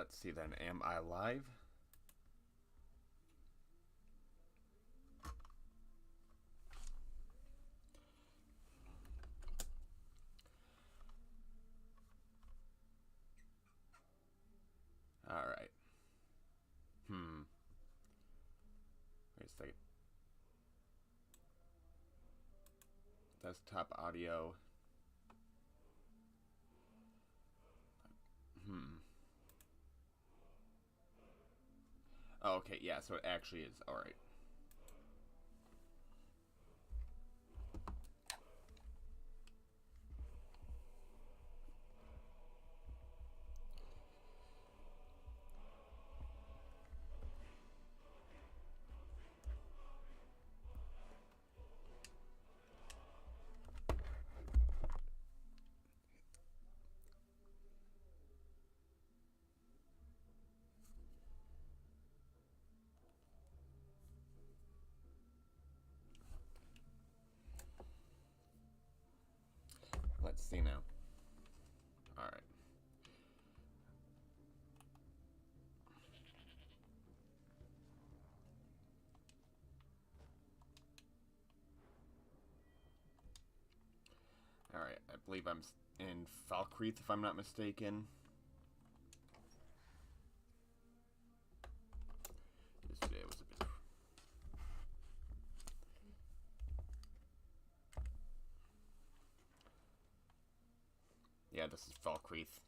let's see then. Am I live? Alright. Wait a second. Desktop audio. Oh, okay, yeah, so it actually is. Alright. Let's see now. Alright. Alright, I believe I'm in Falkreath, if I'm not mistaken. Yesterday was a bit... Yeah, this is Falkreath.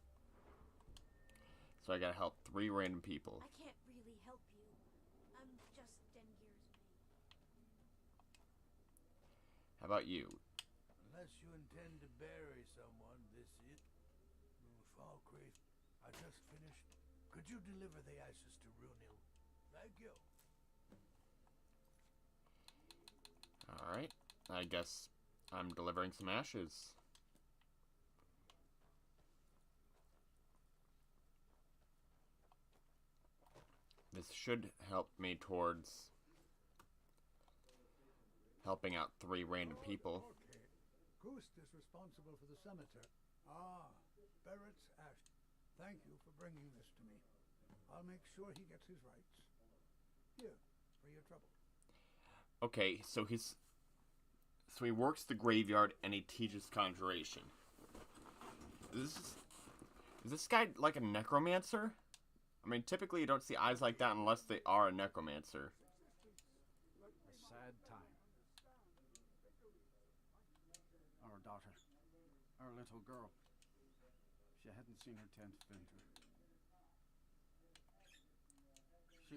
So I gotta help 3 random people. I can't really help you. I'm just 10 years old. How about you? Unless you intend to bury someone, this it. Falkreath, I just finished. Could you deliver the ashes to Runil? Thank you. Alright. I guess I'm delivering some ashes. This should help me towards helping out 3 random people. Okay. Ghost is responsible for the cemetery. Ah, Barrett's ash. Thank you for bringing this to me. I'll make sure he gets his rights. Here, for your trouble. Okay, so he works the graveyard and he teaches conjuration. Is this guy like a necromancer? I mean, typically you don't see eyes like that unless they are a necromancer. A sad time. Our daughter, our little girl, she hadn't seen her 10th winter. He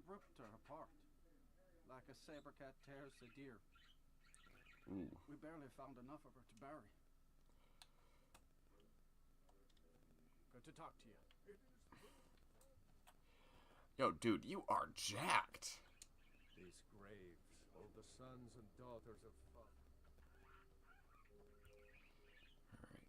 ripped her apart, like a saber cat tears a deer. Ooh. We barely found enough of her to bury. Good to talk to you. Yo, dude, you are jacked. These graves hold the sons and daughters of Falk. Alright.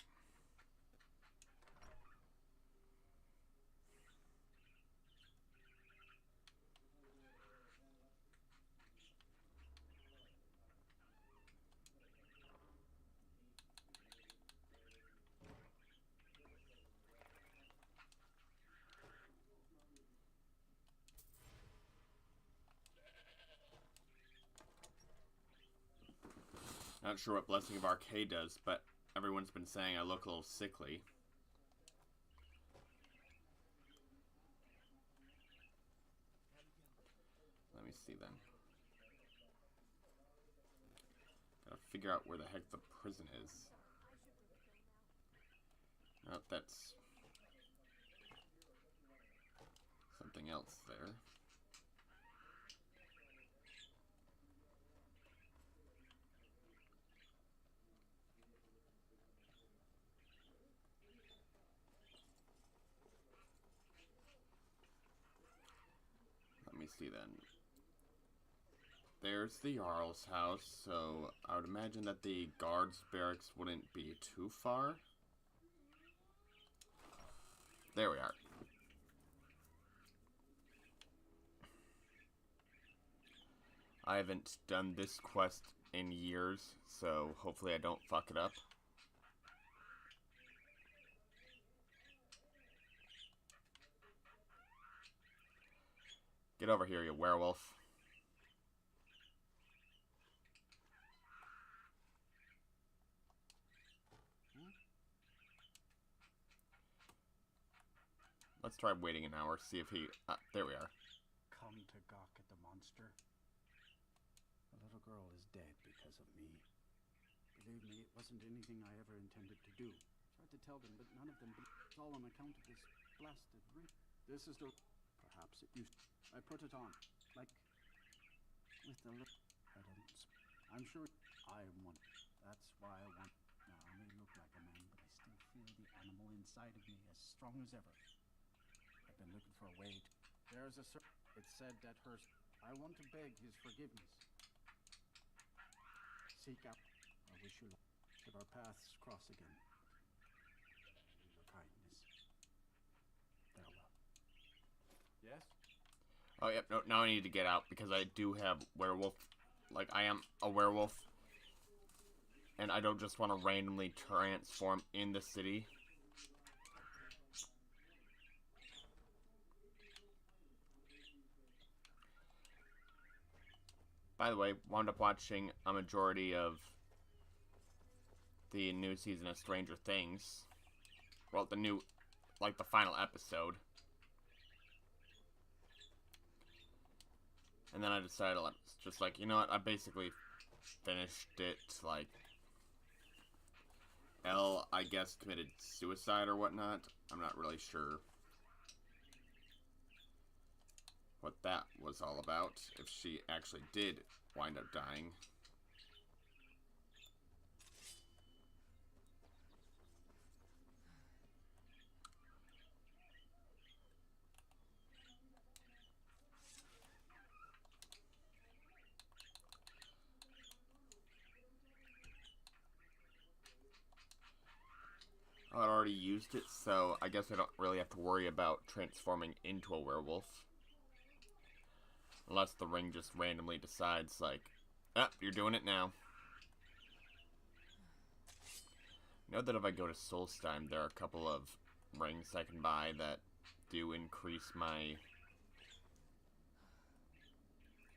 Not sure what Blessing of Arcade does, but everyone's been saying I look a little sickly. Let me see then. Gotta figure out where the heck the prison is. Oh, that's something else there. Let me see then. There's the Jarl's house, so I would imagine that the guards' barracks wouldn't be too far. There we are. I haven't done this quest in years, so hopefully I don't fuck it up. Get over here, you werewolf. Let's try waiting an hour, see if he... there we are. Come to gawk at the monster. The little girl is dead because of me. Believe me, it wasn't anything I ever intended to do. Tried to tell them, but none of them believed. It's all on account of this blasted ring. This is the... Perhaps it used... I put it on, like... with the lip... I'm sure I want... That's why I want... Now, I may look like a man, but I still feel the animal inside of me as strong as ever. I've been looking for a way to... There's a... It said that her... I want to beg his forgiveness. Seek out... I wish you luck. Should our paths cross again. Your kindness. Farewell. Yes? Oh, yep, no, now I need to get out, because I do have werewolf... Like, I am a werewolf. And I don't just want to randomly transform in the city. By the way, wound up watching a majority of the new season of Stranger Things. Well, the new, like the final episode. And then I decided, just like, you know what, I basically finished it, like, Elle, I guess, committed suicide or whatnot. I'm not really sure what that was all about, if she actually did wind up dying. I already used it, so I guess I don't really have to worry about transforming into a werewolf. Unless the ring just randomly decides, like, ah, you're doing it now. Know that if I go to Solstheim, there are a couple of rings I can buy that do increase my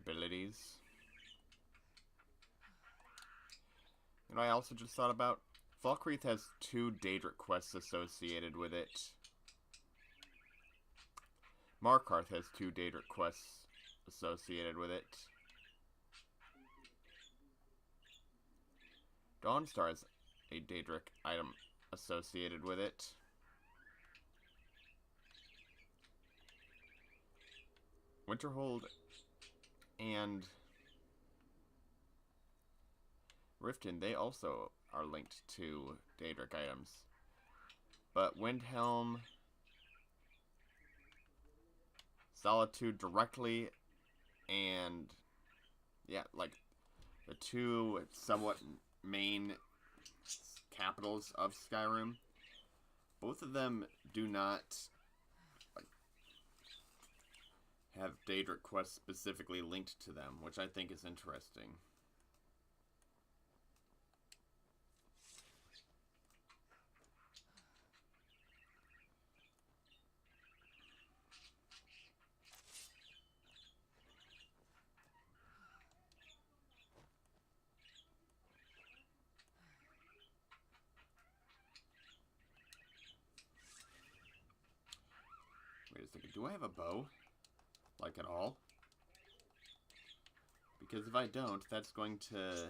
abilities. You know, I also just thought about, Falkreath has 2 Dadric quests associated with it. Markarth has 2 Dadric quests associated with it. Dawnstar has a Dadric item associated with it. Winterhold and Riften, they also are linked to Dadric items. But Windhelm, Solitude directly, and yeah, like the 2 somewhat main capitals of Skyrim, both of them do not like have Dadric quests specifically linked to them, which I think is interesting. Wait a second, do I have a bow? Like at all? Because if I don't, that's going to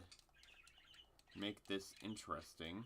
make this interesting.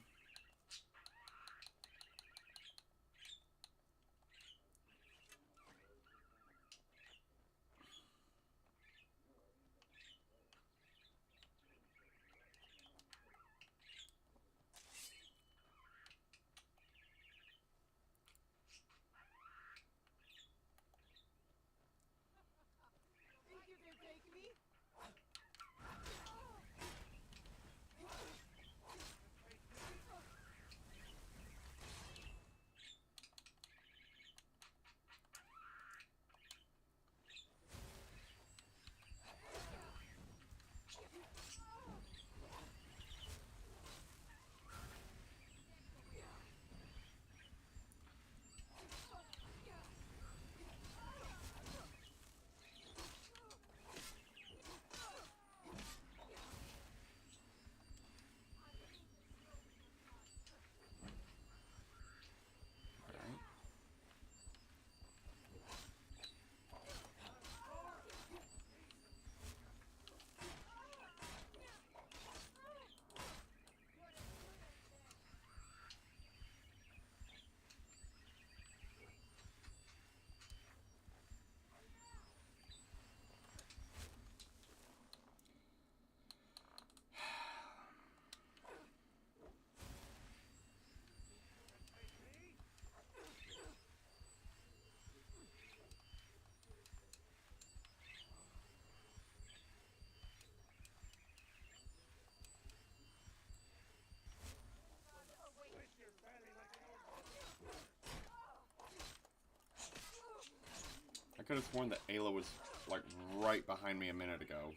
could have sworn that Ayla was, like, right behind me a minute ago.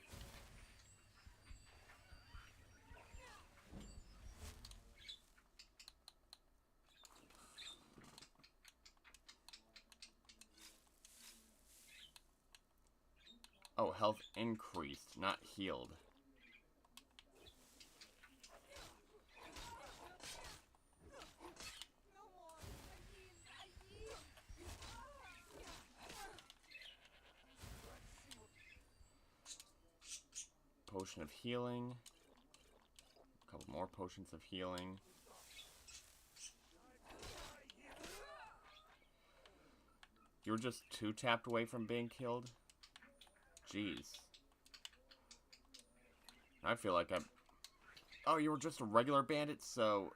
Oh, health increased, not healed. Potion of healing. A couple more potions of healing. You were just 2 tapped away from being killed? Jeez. I feel like I'm... Oh, you were just a regular bandit, so...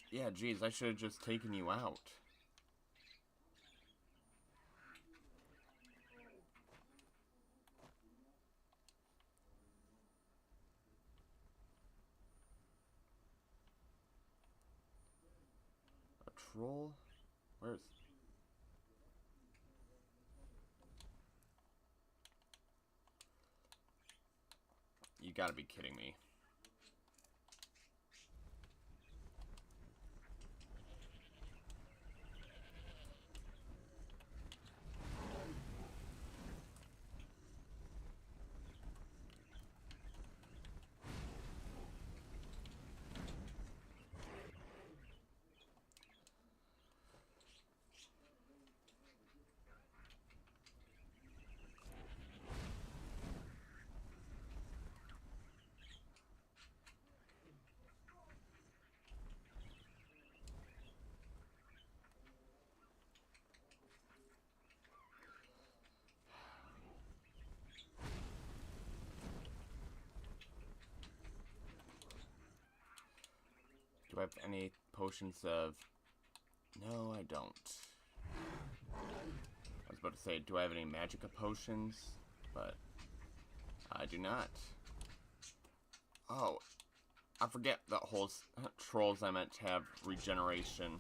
Yeah, jeez, I should have just taken you out. A troll? Where's... You gotta be kidding me. Do I have any potions of... No, I don't. I was about to say, do I have any magicka potions? But I do not. Oh, I forget that whole trolls I meant to have regeneration.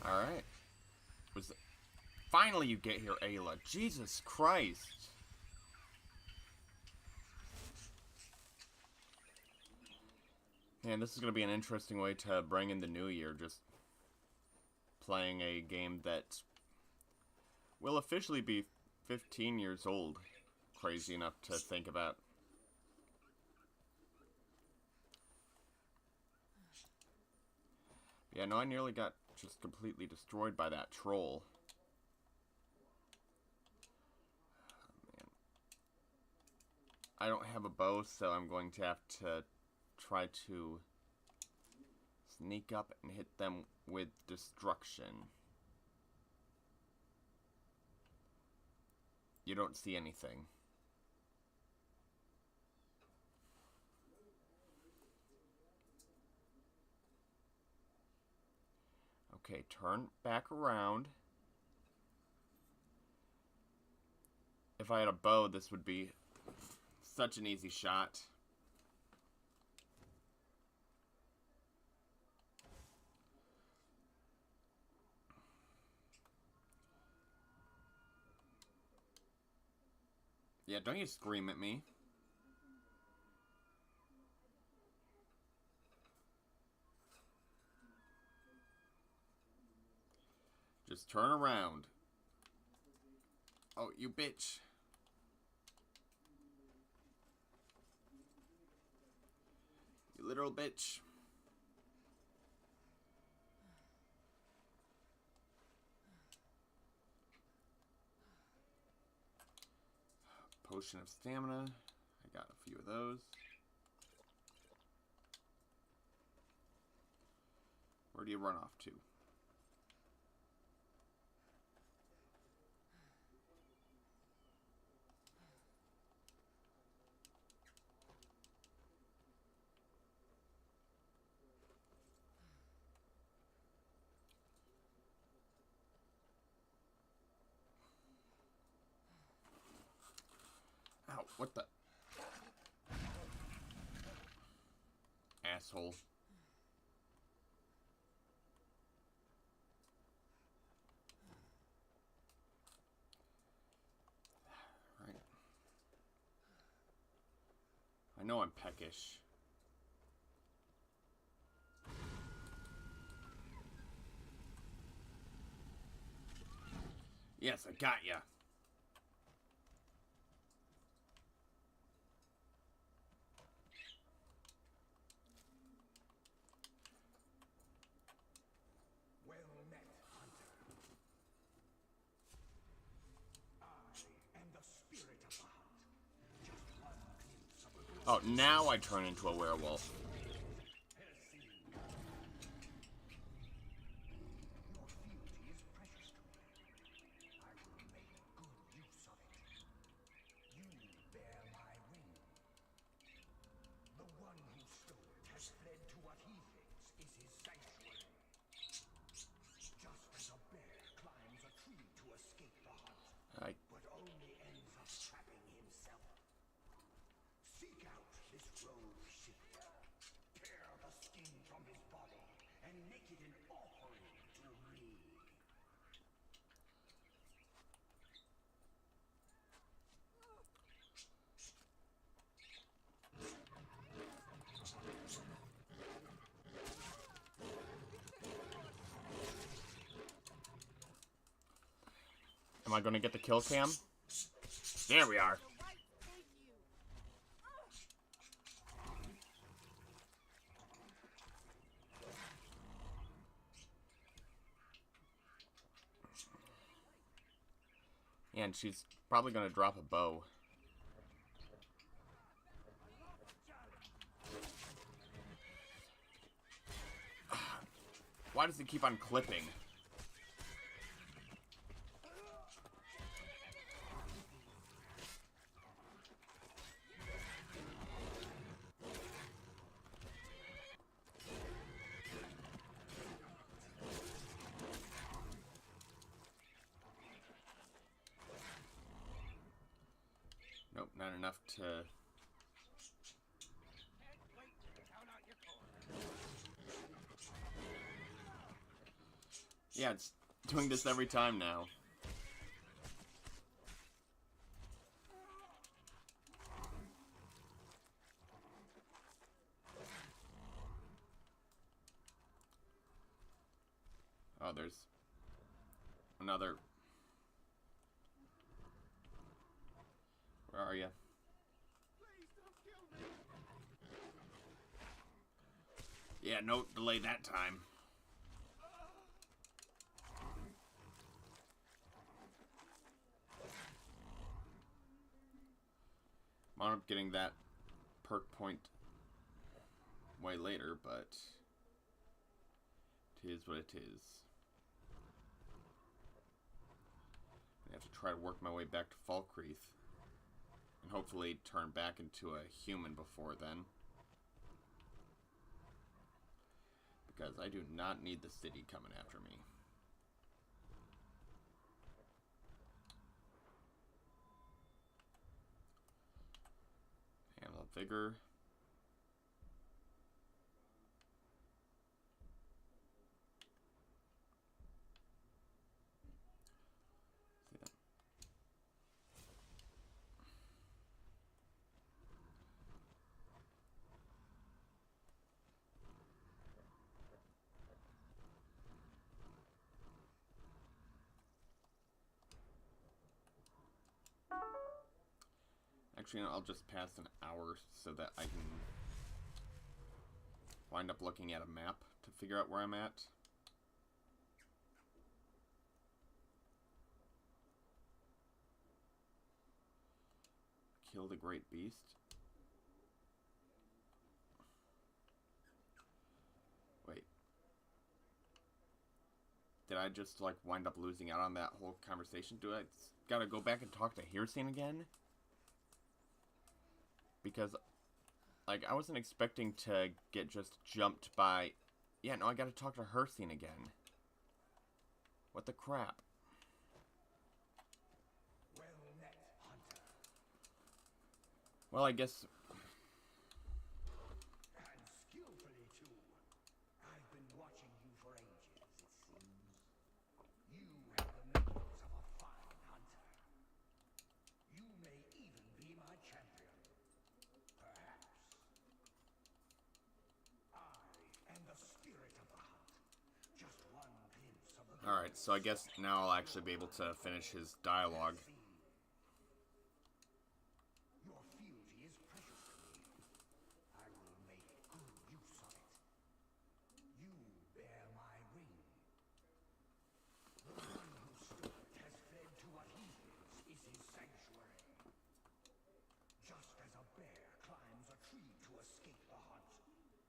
Alright. Finally you get here, Ayla. Jesus Christ. Man, this is going to be an interesting way to bring in the new year. Just playing a game that will officially be 15 years old. Crazy enough to think about. Yeah, no, I nearly got just completely destroyed by that troll. Oh, man. I don't have a bow, so I'm going to have to try to sneak up and hit them with destruction. You don't see anything. Okay, turn back around. If I had a bow, this would be such an easy shot. Yeah, don't you scream at me. Just turn around. Oh, you bitch. You literal bitch. Potion of stamina. I got a few of those. Where do you run off to? What the? Asshole. Right. I know I'm peckish. Yes, I got ya. Well met, hunter. I am the spirit of the hunt. Just one glimpse of a good Oh, now I turn into a werewolf. Your fealty is precious to me. I will make good use of it. You bear my ring. The one who stole it has fled to what he thinks is his sanctuary. Just as a bear climbs a tree to escape the hunt, but only ends up trapping himself. Seek out this rogue shifter. Tear the skin from his body and make it an offering to me. Am I gonna get the kill cam? There we are. Yeah, and she's probably gonna drop a bow. Why does it keep on clipping? Nope, not enough to... Yeah, it's doing this every time now. Oh, there's another... Where are you? Yeah, no delay that time. I wound up getting that perk point way later, but it is what it is. I have to try to work my way back to Falkreath and hopefully turn back into a human before then. Because I do not need the city coming after me. Handle vigor. See that? Actually, I'll just pass an hour so that I can wind up looking at a map to figure out where I'm at. Kill the great beast. Wait. Did I just, like, wind up losing out on that whole conversation? Do I gotta go back and talk to Hircine again? Because, like, I wasn't expecting to get just jumped by... Yeah, no, I gotta talk to Hircine again. What the crap? Well met, hunter. Well, I guess... And skillfully, too. I've been watching you for ages, it seems. You have the makings of a fine hunter. You may even be my champion. Perhaps. I am the spirit of the hunt. Just one glimpse of the... Alright, so I guess now I'll actually be able to finish his dialogue. Your fealty is precious to me. I will make good use of it. You bear my ring. The one who stole it has fled to what he thinks is his sanctuary. Just as a bear climbs a tree to escape the hunt,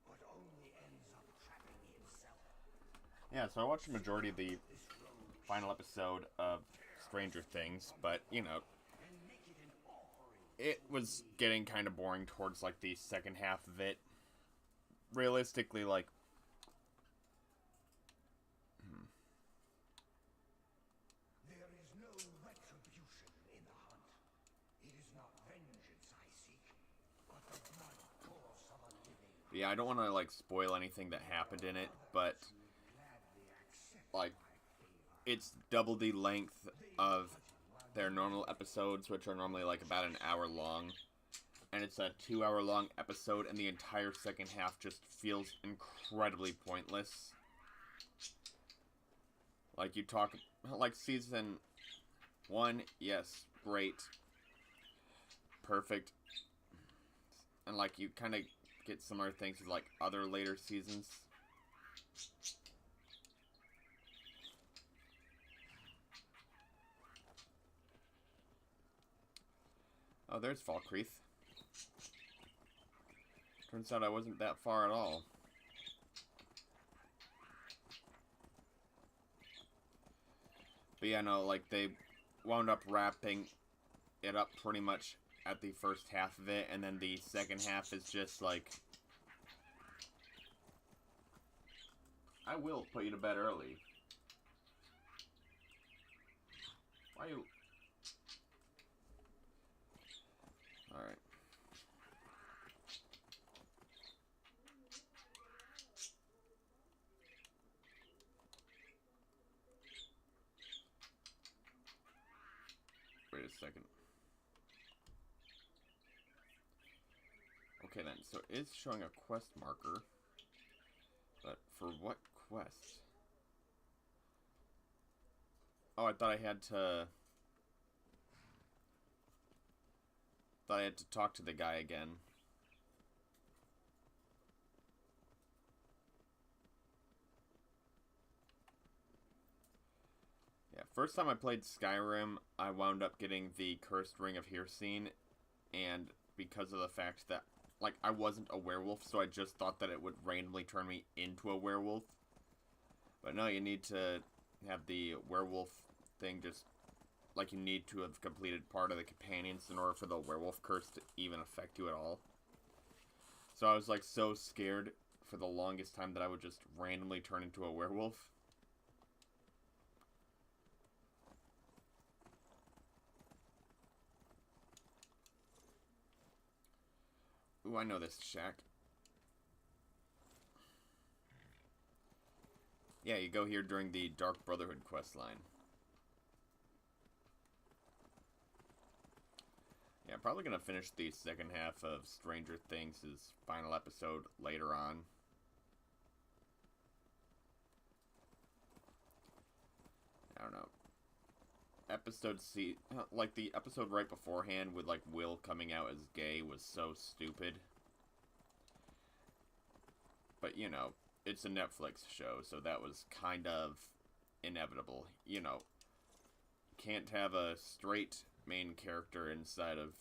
but only ends up trapping himself. Yeah, so I watched the majority of the final episode of Stranger Things, but, you know, it was getting kind of boring towards, like, the second half of it. Realistically, like... There is no retribution in the hunt. It is not vengeance I seek, but the blood course of a living. Yeah, I don't want to, like, spoil anything that happened in it, but, like, it's double the length of their normal episodes, which are normally, like, about an hour long. And it's a 2-hour long episode, and the entire second half just feels incredibly pointless. Like, you talk, like, season 1, yes, great. Perfect. And, like, you kind of get similar things with, like, other later seasons. Oh, there's Falkreath. Turns out I wasn't that far at all. But yeah, no, like, they wound up wrapping it up pretty much at the first half of it, and then the second half is just, like... I will put you to bed early. Why you... Alright. Wait a second. Okay then, so it's showing a quest marker. But for what quest? Oh, I thought I had to... Thought I had to talk to the guy again. Yeah, first time I played Skyrim, I wound up getting the Cursed Ring of Hircine, and because of the fact that, like, I wasn't a werewolf, so I just thought that it would randomly turn me into a werewolf. But no, you need to have the werewolf thing just... Like, you need to have completed part of the companions in order for the werewolf curse to even affect you at all. So I was, like, so scared for the longest time that I would just randomly turn into a werewolf. Ooh, I know this shack. Yeah, you go here during the Dark Brotherhood questline. Yeah, I'm probably going to finish the second half of Stranger Things' final episode later on. I don't know. Episode C... Like, the episode right beforehand with, like, Will coming out as gay was so stupid. But, you know, it's a Netflix show, so that was kind of inevitable. You know, can't have a straight main character inside of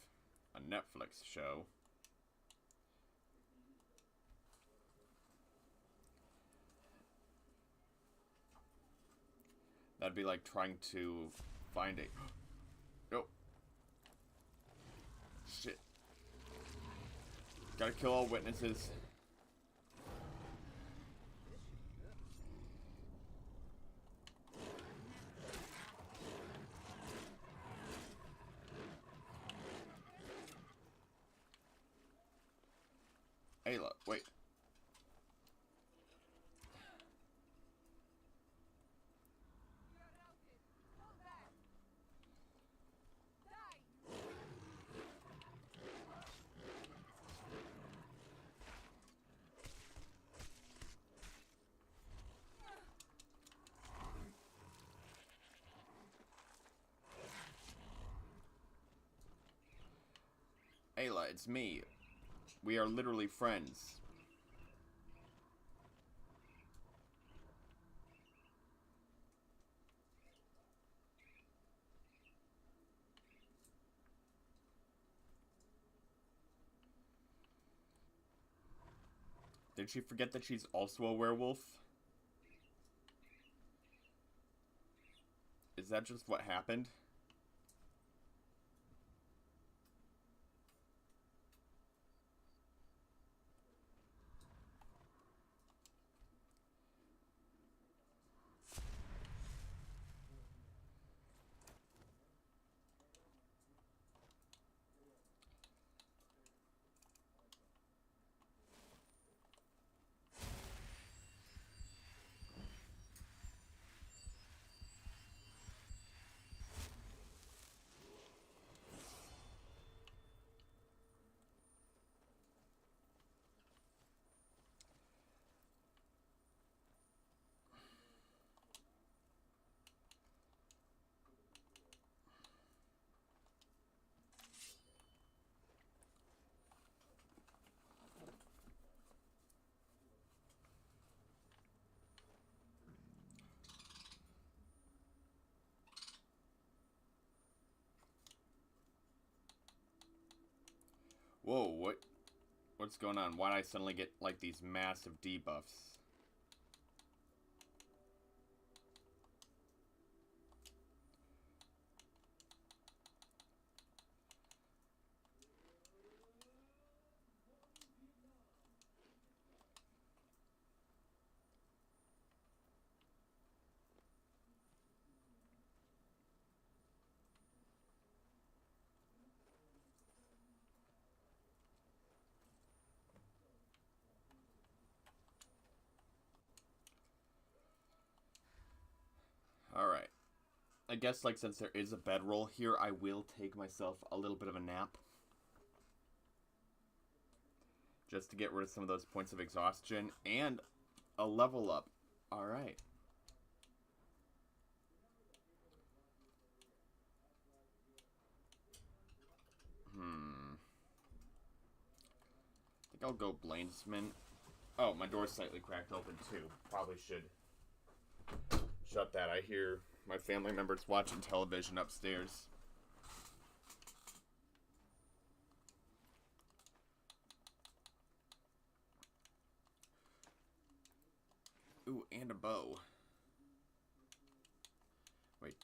a Netflix show. That'd be like trying to find a... Oh. Shit. Gotta kill all witnesses. Bella, it's me. We are literally friends. Did she forget that she's also a werewolf? Is that just what happened? Whoa, what's going on? Why'd I suddenly get, like, these massive debuffs? Alright. I guess, like, since there is a bedroll here, I will take myself a little bit of a nap. Just to get rid of some of those points of exhaustion. And a level up. Alright. I think I'll go Bladesman. Oh, my door's slightly cracked open, too. Probably should shut that. I hear my family members watching television upstairs. Ooh, and a bow. Wait,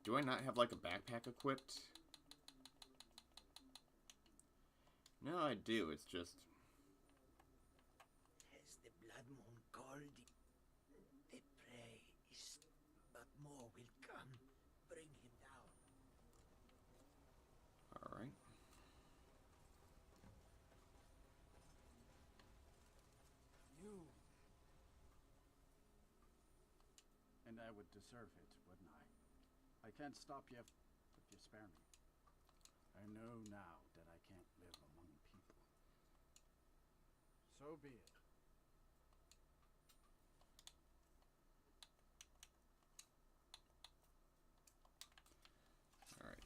do I not have, like, a backpack equipped? No, I do. It's just... Has the blood moon called? The prey is, but more will come. Bring him down. Alright. You. And I would deserve it, wouldn't I? I can't stop you, but you spare me. I know now that I can't live among people. So be it. Alright.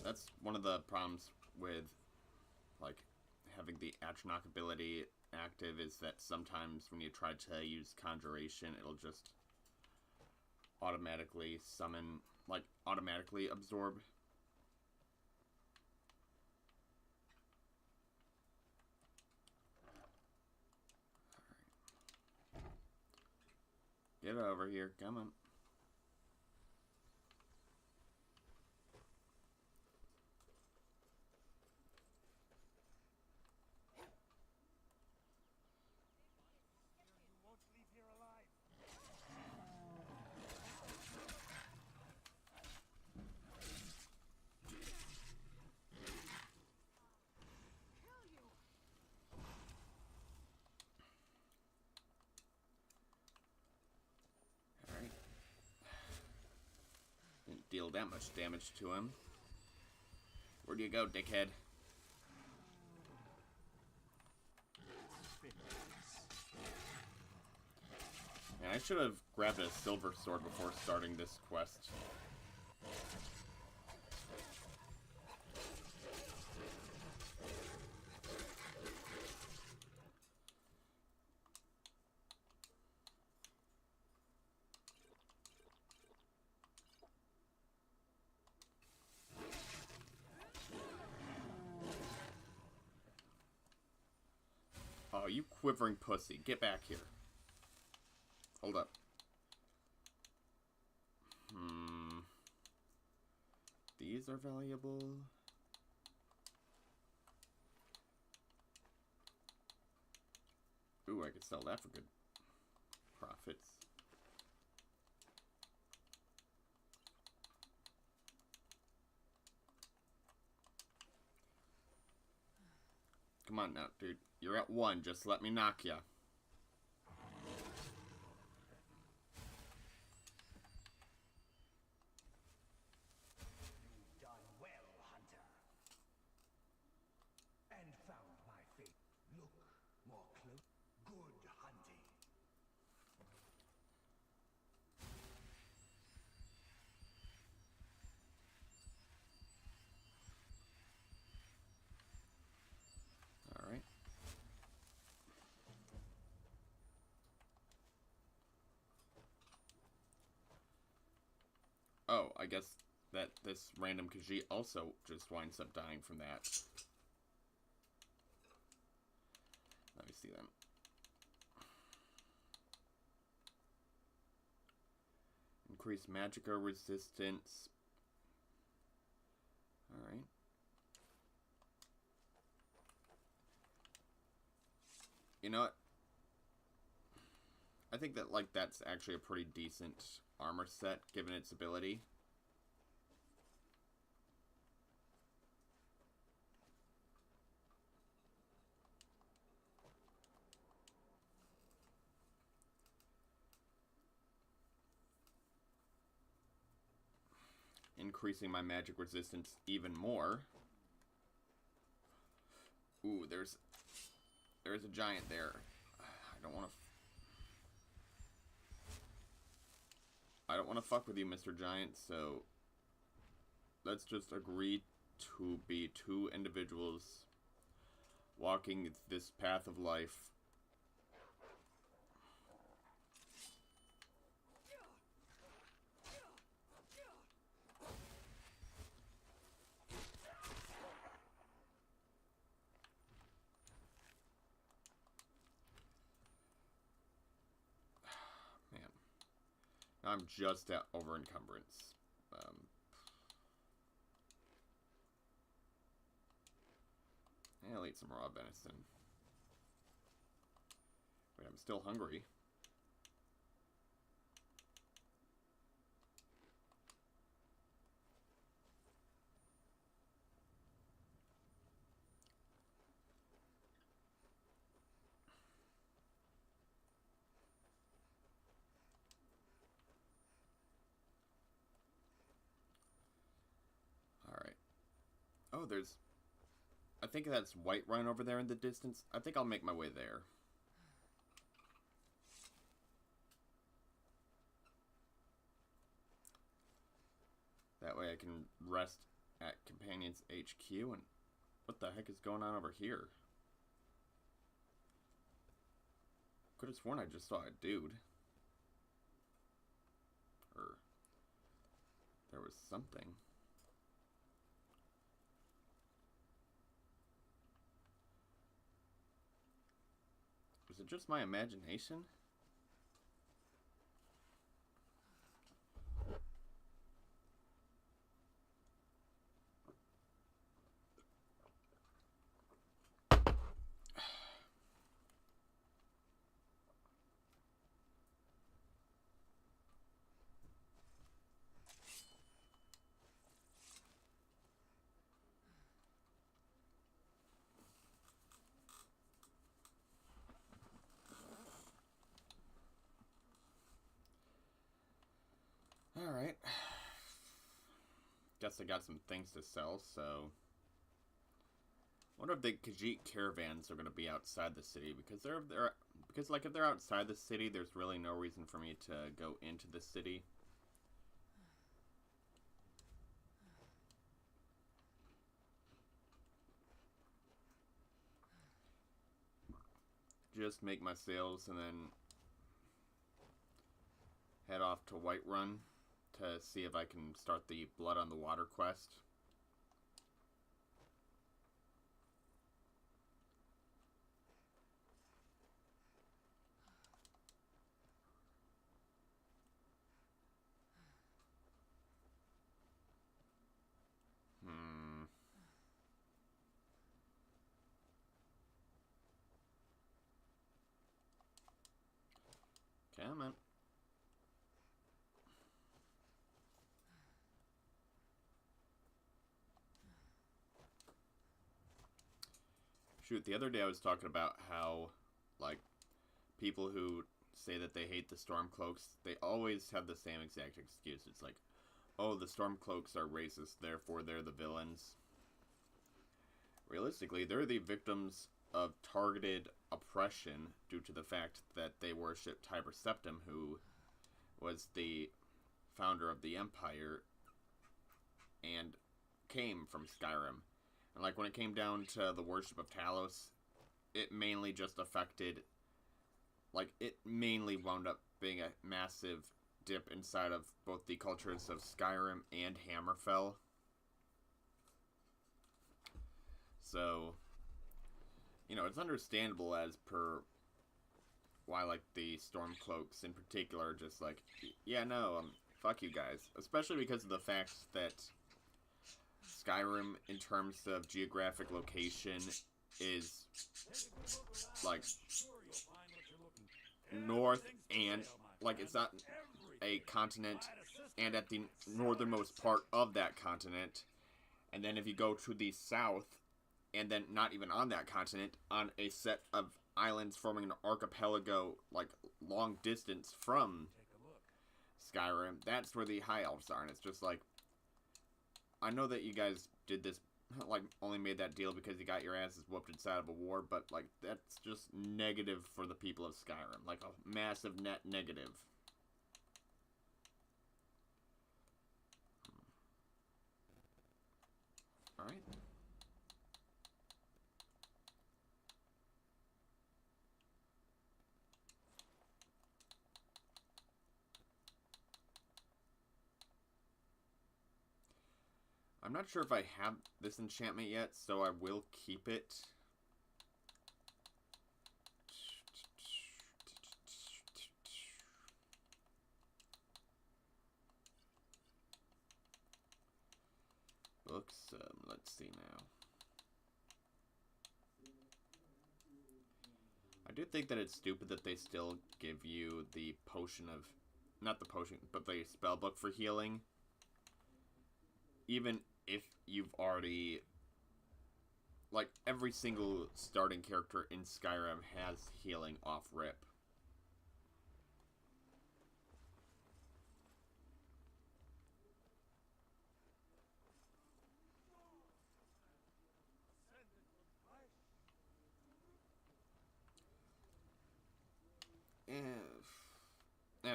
That's one of the problems with, like, having the Atronach ability active is that sometimes when you try to use Conjuration, it'll just automatically summon, like, automatically absorb. Get over here, come on. Deal that much damage to him. Where do you go, dickhead? And I should have grabbed a silver sword before starting this quest. Oh, you quivering pussy. Get back here. Hold up. These are valuable. Ooh, I could sell that for good profits. Come on now, dude. You're at 1. Just let me knock ya. You've done well, hunter. And found my fate. Look more close. Good hunting. Alright. Oh, I guess that this random Khajiit also just winds up dying from that. Let me see them. Increase magicka resistance. Alright. You know what? I think that, like, that's actually a pretty decent armor set, given its ability. Increasing my magic resistance even more. Ooh, there's a giant there. I don't want to fuck with you, Mr. Giant, so let's just agree to be 2 individuals walking this path of life. I'm just at over encumbrance. I'll eat some raw venison. Wait, I'm still hungry. Oh, I think that's Whiterun over there in the distance. I think I'll make my way there. That way I can rest at Companion's HQ. And what the heck is going on over here? Could have sworn I just saw a dude. Or there was something. Is it just my imagination? Alright. Guess I got some things to sell, so... I wonder if the Khajiit caravans are going to be outside the city, because if they're outside the city, there's really no reason for me to go into the city. Just make my sales and then head off to Whiterun to see if I can start the Blood on the Water quest. Shoot, the other day I was talking about how, like, people who say that they hate the Stormcloaks, they always have the same exact excuse. It's like, oh, the Stormcloaks are racist, therefore they're the villains. Realistically, they're the victims of targeted oppression due to the fact that they worship Tiber Septim, who was the founder of the Empire and came from Skyrim. And like when it came down to the worship of Talos, it mainly just affected, like, it mainly wound up being a massive dip inside of both the cultures of Skyrim and Hammerfell. So, you know, it's understandable as per why, like, the Stormcloaks in particular are just like, yeah, no, fuck you guys. Especially because of the fact that Skyrim, in terms of geographic location, is, like, north and, like, it's not a continent, and at the northernmost part of that continent. And then if you go to the south, and then not even on that continent, on a set of islands forming an archipelago, like, long distance from Skyrim, that's where the High Elves are. And it's just like, I know that you guys did this, like, only made that deal because you got your asses whooped inside of a war, but, like, that's just negative for the people of Skyrim. Like, a massive net negative. Alright. I'm not sure if I have this enchantment yet, so I will keep it. Books, let's see now. I do think that it's stupid that they still give you the potion of, not the potion, but the spell book for healing. Even if you've already, like, every single starting character in Skyrim has healing off rip.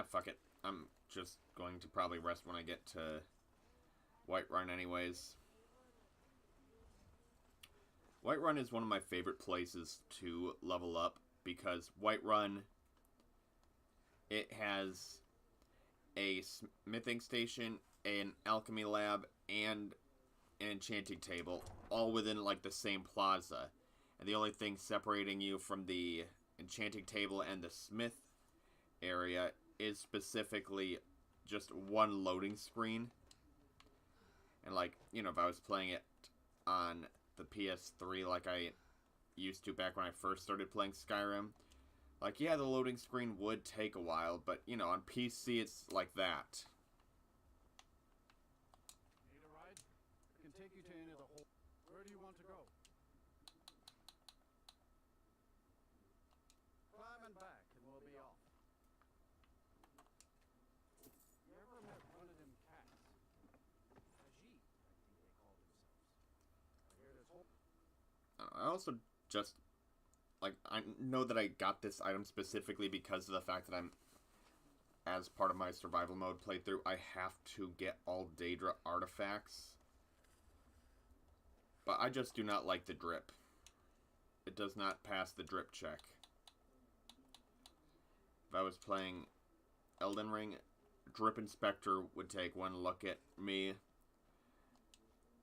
Fuck it. I'm just going to probably rest when I get to Whiterun anyways. Whiterun is one of my favorite places to level up because Whiterun, it has a smithing station, an alchemy lab, and an enchanting table, all within, like, the same plaza. And the only thing separating you from the enchanting table and the smith area is specifically just one loading screen. And, like, you know, if I was playing it on the PS3 like I used to back when I first started playing Skyrim, like, yeah, the loading screen would take a while, but, you know, on PC it's like that. Need a ride? I can take you to any of the whole... Where do you want to go? Climb and back, and we'll be off. You ever met one of them cats? Ajit, I think they call themselves. I hear this whole... I also just, like, I know that I got this item specifically because of the fact that I'm, as part of my survival mode playthrough, I have to get all Dadric Artifacts. But I just do not like the drip. It does not pass the drip check. If I was playing Elden Ring, Drip Inspector would take one look at me,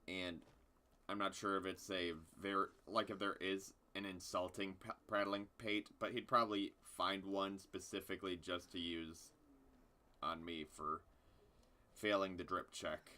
and I'm not sure if it's a like, if there is an insulting prattling pate, but he'd probably find one specifically just to use on me for failing the drip check.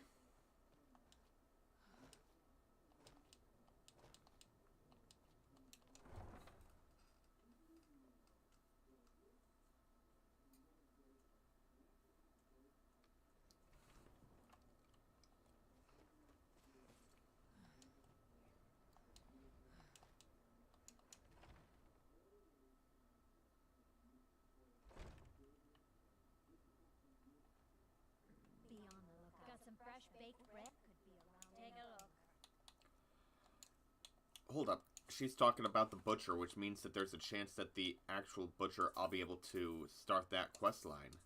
hold up. She's talking about the butcher, which means that there's a chance that the actual butcher, I'll be able to start that quest line.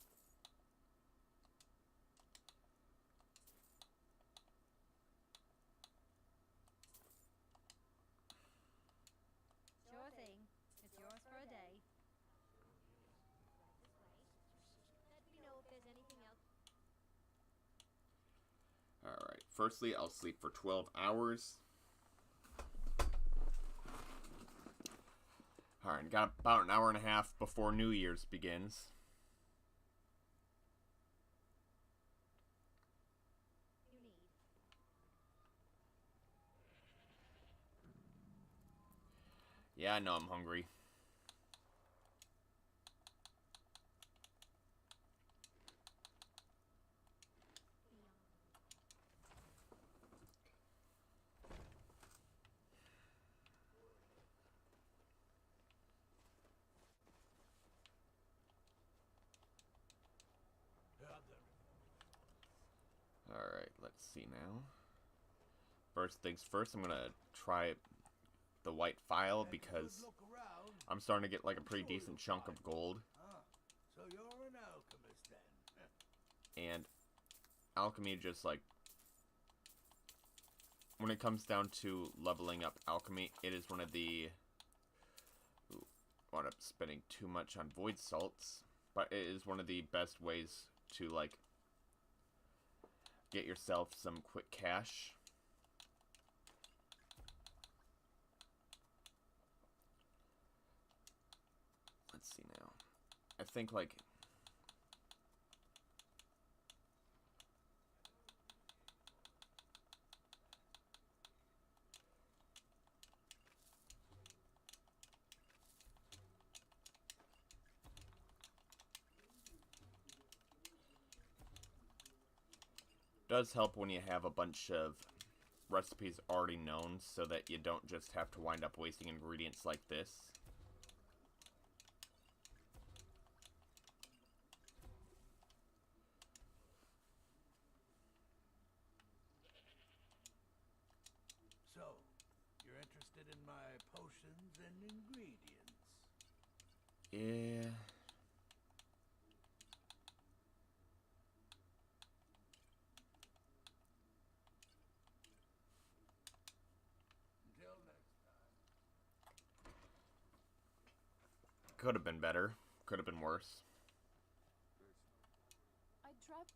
Sure thing. It's yours for a day. Let me know if there's anything else. Alright, firstly, I'll sleep for 12 hours. Alright, got about an hour and a half before New Year's begins. You need. Yeah, I know I'm hungry. Alright, let's see now. First things first, I'm gonna try the white file because I'm starting to get like a pretty decent chunk of gold. So you're an alchemist then? And alchemy just like... when it comes down to leveling up alchemy, it is one of the... Ooh, wound up spending too much on void salts. But it is one of the best ways to like... get yourself some quick cash. Let's see now. I think like... does help when you have a bunch of recipes already known so that you don't just have to wind up wasting ingredients like this. So, you're interested in my potions and ingredients? Yeah. Until next time. Could have been better. Could have been worse. I tried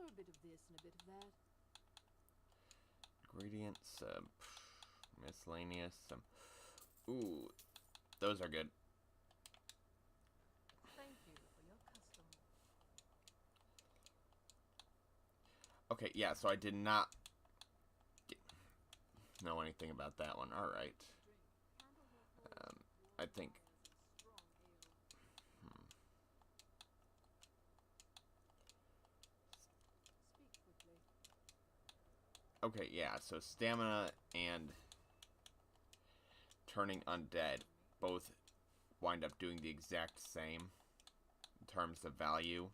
a bit of this and a bit of that. Ingredients, miscellaneous, ooh, those are good. Thank you for your custom. Okay, yeah, so I did not know anything about that one. Alright. I think... Okay, yeah, so stamina and turning undead both wind up doing the exact same in terms of value.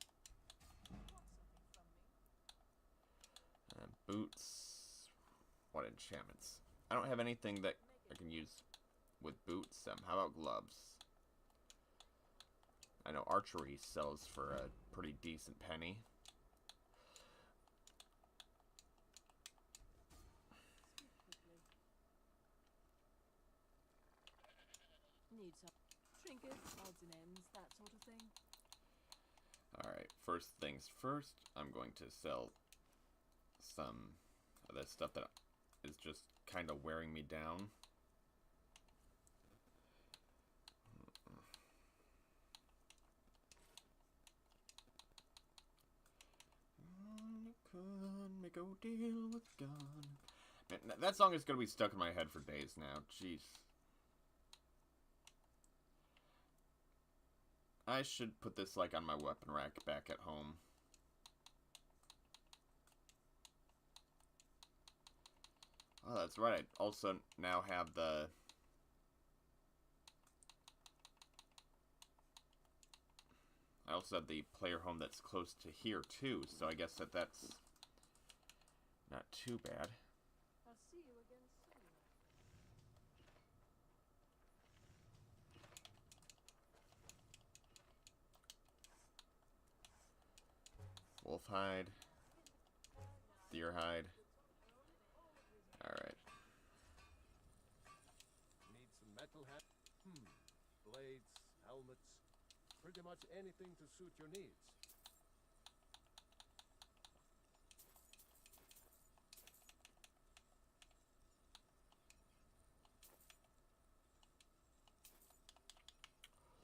Boots. What enchantments? I don't have anything that I can use with boots. How about gloves? I know archery sells for a pretty decent penny. Need some trinkets, odds and ends, that sort of thing. Alright, first things first, I'm going to sell some of this stuff that is just kind of wearing me down. Could make a deal with God. Man, that song is going to be stuck in my head for days now. Jeez. I should put this like on my weapon rack back at home. Oh, that's right. I also now have the... I also have the player home that's close to here, too. So I guess that's not too bad. I'll see you again soon. wolf hide. Deer hide. Alright. Need some metal blades, helmets, pretty much anything to suit your needs.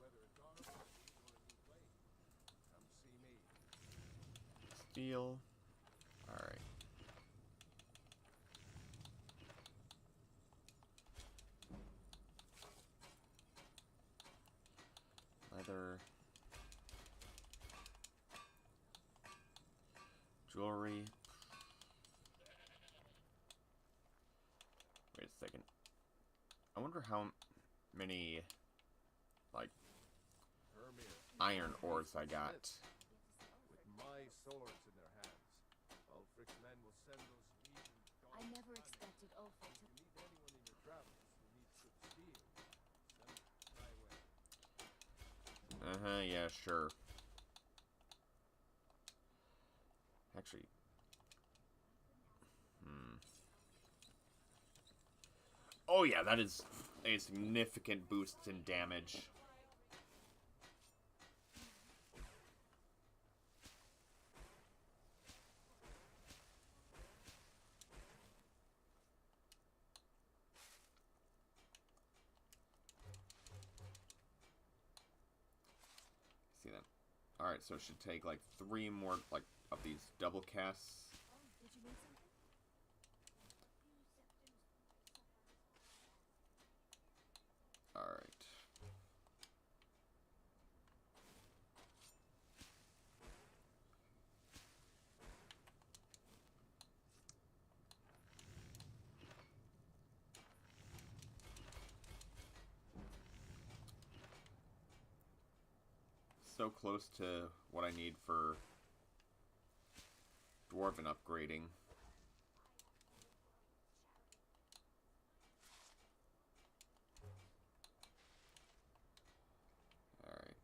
Whether it's armor or a new blade, come see me. Steel. Alright. Leather. Jewelry. Wait a second. I wonder how many, like, Hermia. iron ores I got. With my swords in their hands, Ulfric's men will send those heathen I dogs never panic. expected Ulfric If to... you meet anyone in your travels who needs good steel, send them my way. Yeah, sure. Actually, oh yeah, that is a significant boost in damage. See that? Alright, so it should take like 3 more like of these double casts. Oh, did you need something? Alright. So close to what I need for dwarven upgrading. Alright.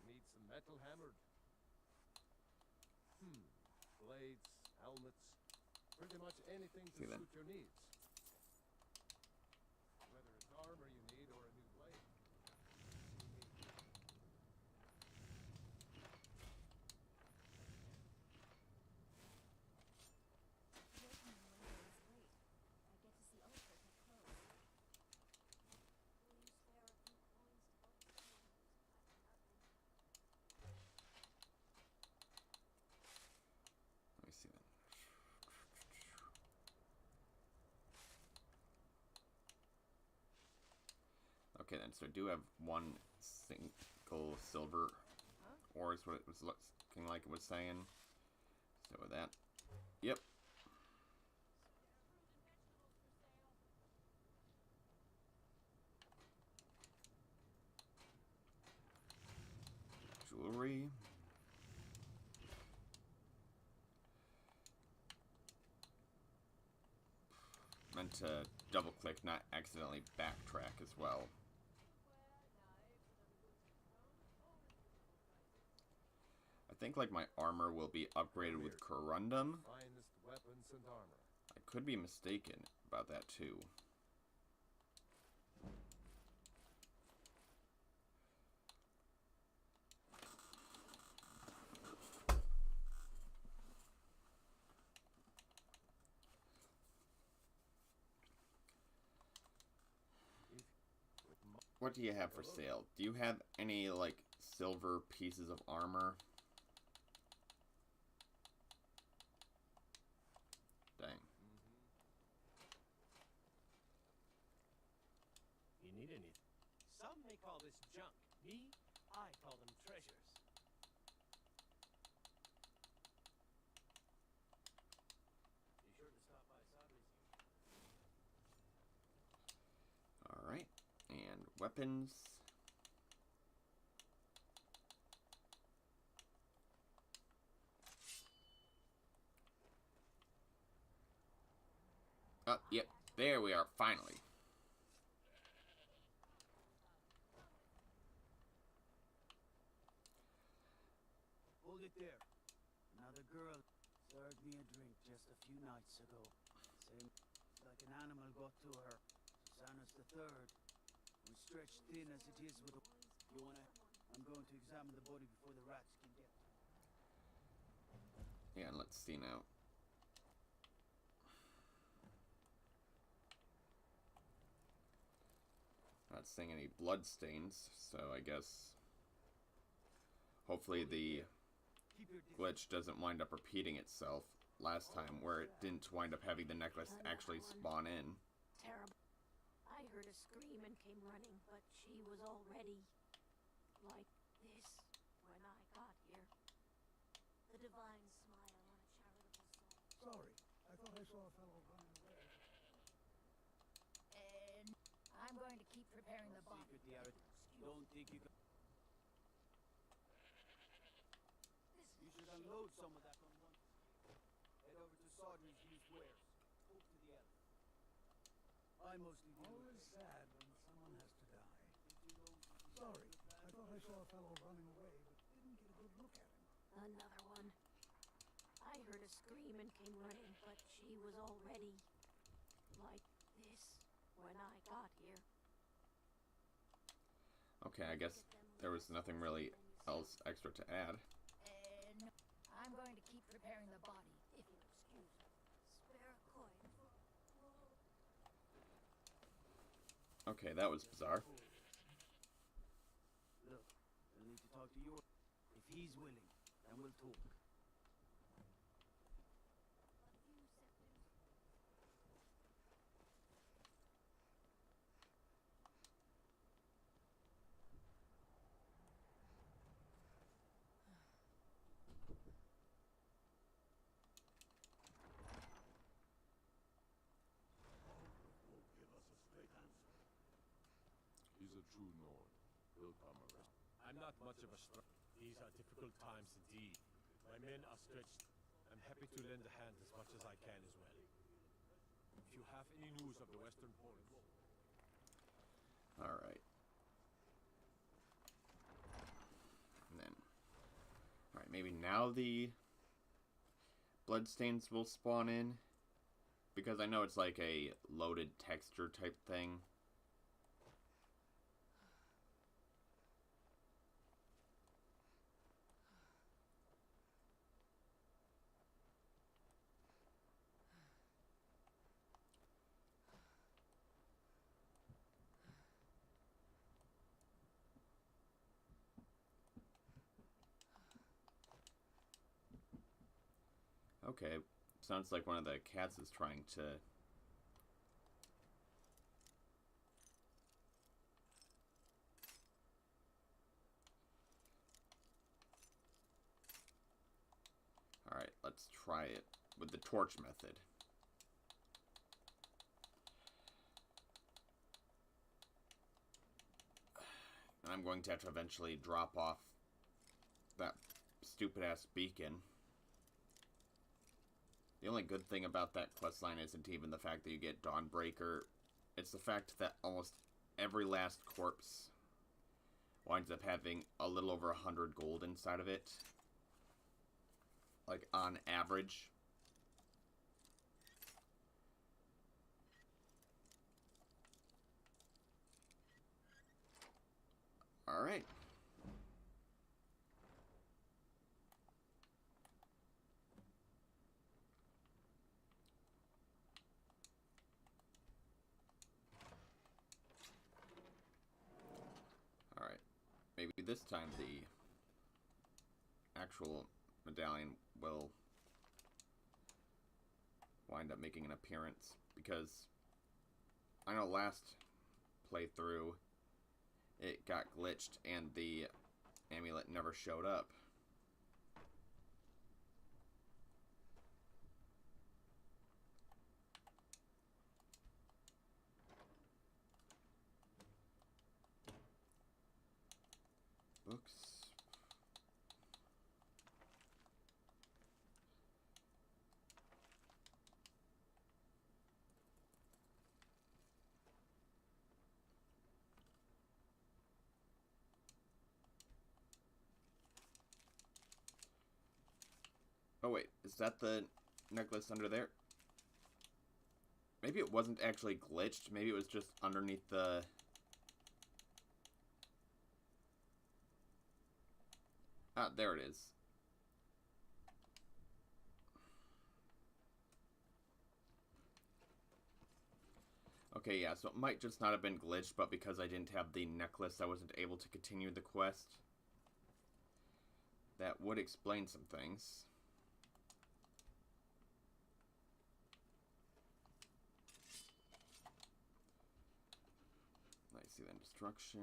Need some metal hammered. Blades, helmets, pretty much anything to See that? suit your needs. Whether it's armor you need or a new blade, see me. Working in one way is great. I get to see Ulfric up close. Will you spare a few coins to help the families? Let me see that. Okay then, so I do have 1 single silver ore is what it was looking like it was saying. So with that, yep. Jewelry. Meant to double click, not accidentally backtrack as well. I think like my armor will be upgraded with corundum. Finest weapons and armor. I could be mistaken about that too. What do you have for sale? Do you have any, like, silver pieces of armor? Dang. You need anything? Some may call this junk. Me, I call them treasures. Be sure to stop by Sabri's. Alright. And weapons. Oh, yep. There we are, finally. me a drink just a few nights ago. Same like an animal got to her. Susanna's the third. And stretched thin as it is with a... You wanna... I'm going to examine the body before the rats can get to it. Yeah, let's see now. Not seeing any blood stains, so I guess hopefully the glitch doesn't wind up repeating itself last time, where it didn't wind up having the necklace actually spawn in. Terrible. I heard a scream and came running, but she was already like this when I got here. The divine smile on a charitable soul. Sorry, I thought I saw a fellow running away. And I'm going to keep preparing the body. Secret, David. Don't think you can... You should unload some of that on one. Head over to Sodry's used wares. Talk to the elf. I mostly deal with Always sad when someone has to die. Sorry, I thought I saw a fellow running away, but didn't get a good look at him. Another one. I heard a scream and came running, but she was already like this when I got here. Okay, I guess there was nothing really else extra to add. And I'm going to keep preparing the body, if you'll excuse me. Spare a coin for... Okay, that was bizarre. Look, I'll need to talk to your... If he's willing, then we'll talk. A few seconds. Give us a straight answer. He's a true Nord. He'll come around. I'm not much of a These are difficult times indeed. My men are stretched. I'm happy to lend a hand as much as I can as well. If you have any news of the Western Poles... Alright. And then... Alright, maybe now the bloodstains will spawn in. Because I know it's like a loaded texture type thing. Okay, sounds like one of the cats is trying to... Alright, let's try it with the torch method. And I'm going to have to eventually drop off that stupid-ass beacon. The only good thing about that questline isn't even the fact that you get Dawnbreaker. It's the fact that almost every last corpse winds up having a little over 100 gold inside of it. Like, on average. Alright. Alright. Maybe this time the actual medallion will wind up making an appearance, because I know last playthrough it got glitched and the amulet never showed up. Books. Oh wait, is that the necklace under there. Maybe it wasn't actually glitched. Maybe it was just underneath the... Ah, there it is. Okay, yeah, so it might just not have been glitched, but because I didn't have the necklace, I wasn't able to continue the quest. That would explain some things. I see that destruction.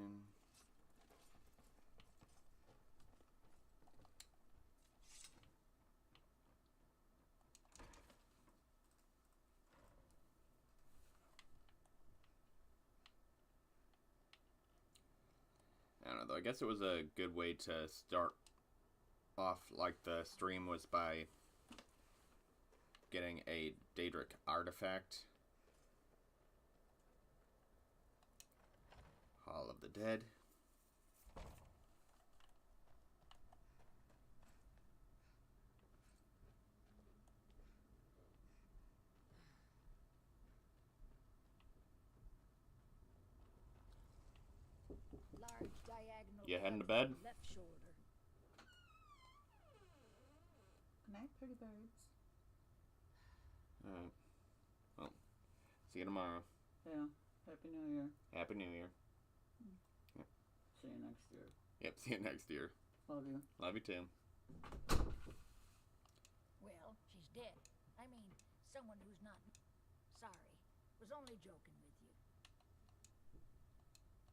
I don't know, though. I guess it was a good way to start off, like, the stream was by getting a Dadric Artifact. Hall of the Dead. Large diagonal You heading to cut on bed? the left shoulder. Good night, pretty birds. Alright. Well, see you tomorrow. Yeah. Happy New Year. Happy New Year. Yep. See you next year. Yep, see you next year. Love you. Love you too. Well, she's dead. I mean, someone who's not... Sorry. Was only joking with you.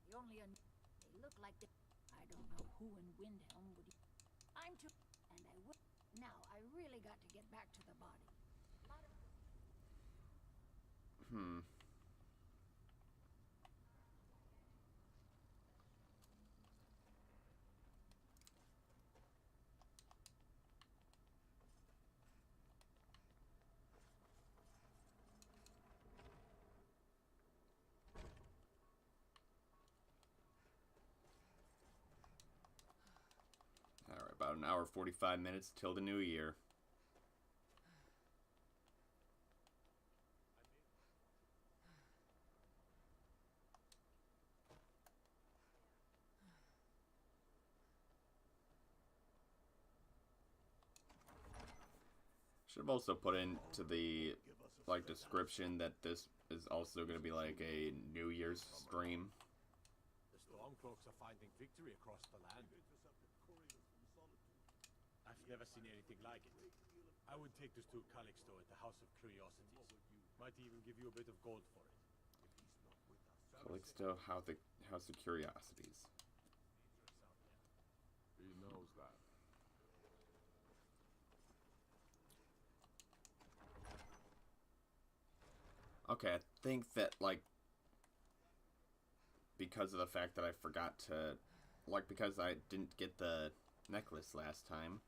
The only... They look like they... I don't know who in Windhelm would... I'm too... And I would... Now, I really got to get back to the body. Alright, about an hour 45 minutes till the new year. Should have also put into the like description that this is also going to be like a New Year's stream. The Stormcloaks are finding victory across the land. I've never seen anything like it. I would take this to Calixto at the House of Curiosities. Might even give you a bit of gold for it. Calixto, House of Curiosities. He knows that. Okay, I think that, like, because of the fact that I forgot to, like, because I didn't get the necklace last time.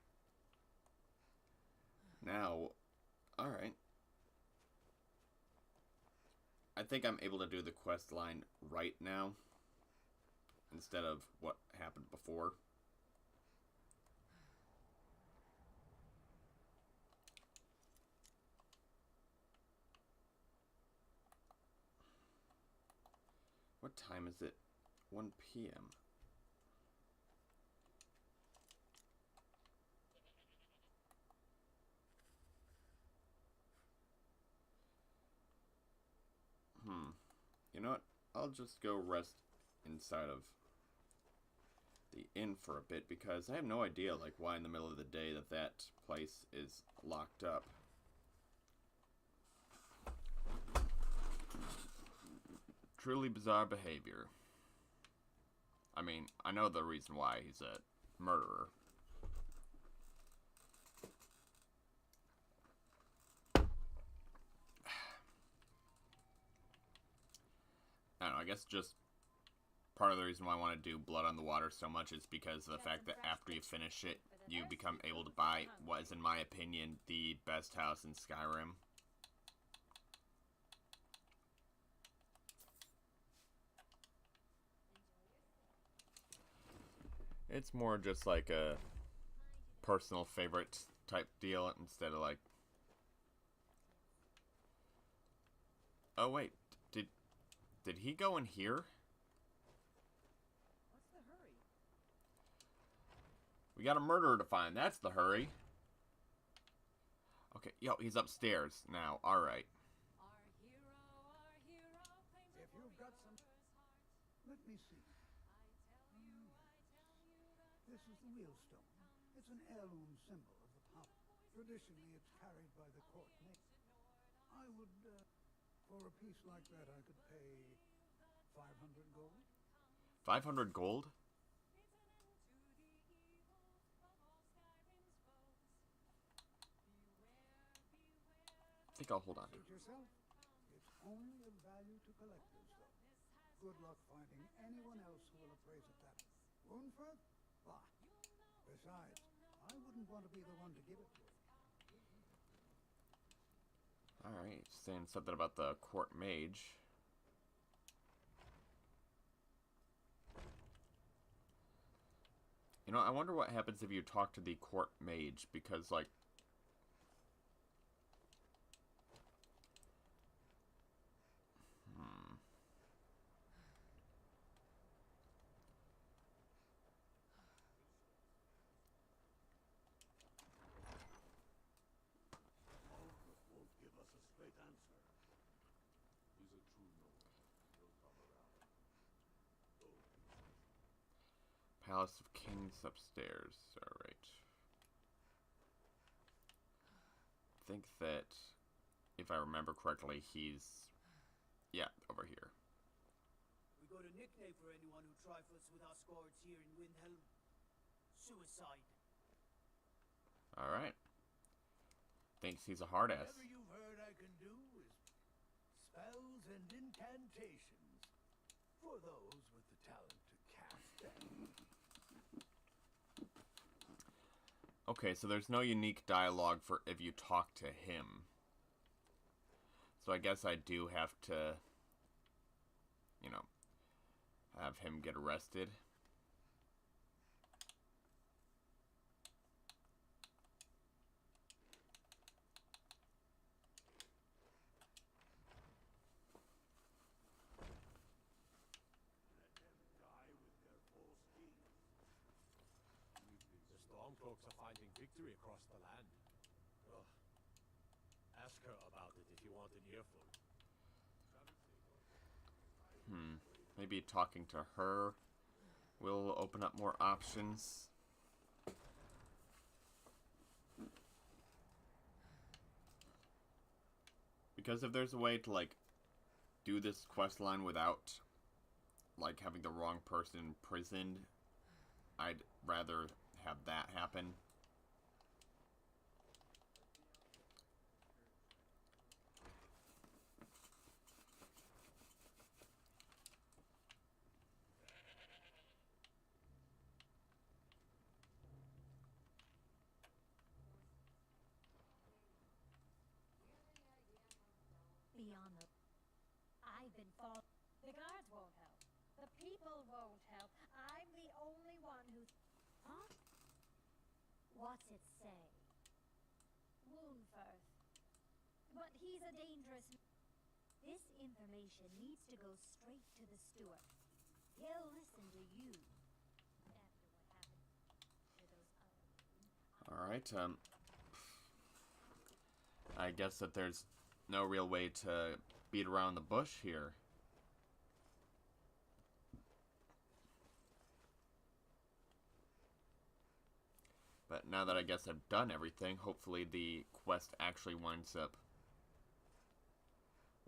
Now, alright. I think I'm able to do the quest line right now, instead of what happened before. What time is it? 1 p.m. You know what? I'll just go rest inside of the inn for a bit because I have no idea, like, why in the middle of the day that place is locked up. Truly bizarre behavior. I mean, I know the reason why he's a murderer. I don't know, I guess just part of the reason why I want to do Blood on the Water so much is because of the fact that after you finish it, you become able to buy what is, in my opinion, the best house in Skyrim. It's more just like a personal favorite type deal instead of like Oh wait, did he go in here? What's the hurry? We got a murderer to find. That's the hurry. Okay, yo, he's upstairs now. All right. If you've got some... Let me see. This is the wheelstone. It's an heirloom symbol of the power. Traditionally, it's carried by the court mage. I would, for a piece like that, I could pay 500 gold. 500 gold? I think I'll hold on to it. Suit yourself. It's only of value to collectors, though. Good luck finding anyone else who will appraise it that. Woundford? Bah. Besides, I wouldn't want to be the one to give it to him. Alright, saying something about the court mage. You know, I wonder what happens if you talk to the court mage, because, like... Won't give us a straight answer. He's a true Nord. He'll come around. Palace of Kings upstairs. Alright. I think that, if I remember correctly, he's... yeah, over here. We got a nickname for anyone who trifles with our scores here in Windhelm. Suicide. Alright. Thinks he's a hard ass. Whatever you've heard I can do is spells and incantations for those with the talent to cast them. Okay, so there's no unique dialogue for if you talk to him. So I guess I do have to, you know, have him get arrested. The Stormcloaks are finding victory across the land. Ugh. Ask her about it if you want an earful. Maybe talking to her will open up more options. Because if there's a way to, like, do this quest line without, like, having the wrong person imprisoned, I'd rather have that happen. Beyond the... I've been followed. The guards won't help. The people won't help. I'm the only one who's... Huh? What's it say? Woundfirth. But he's a dangerous... This information needs to go straight to the steward. He'll listen to you. After what happened to those other... Alright, I guess that there's no real way to beat around the bush here. But now that I guess I've done everything, hopefully the quest actually winds up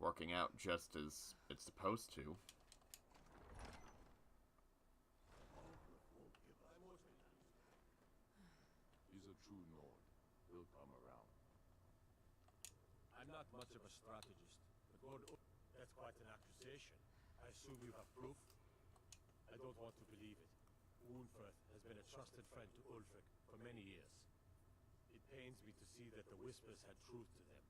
working out just as it's supposed to. He's a true Nord. He'll come around. I'm not much of a strategist, but Lord that's quite an accusation. I assume you have proof? I don't want to believe it. Woundfirth has been a trusted friend to Ulfric for many years. It pains me to see that the Whispers had truth to them.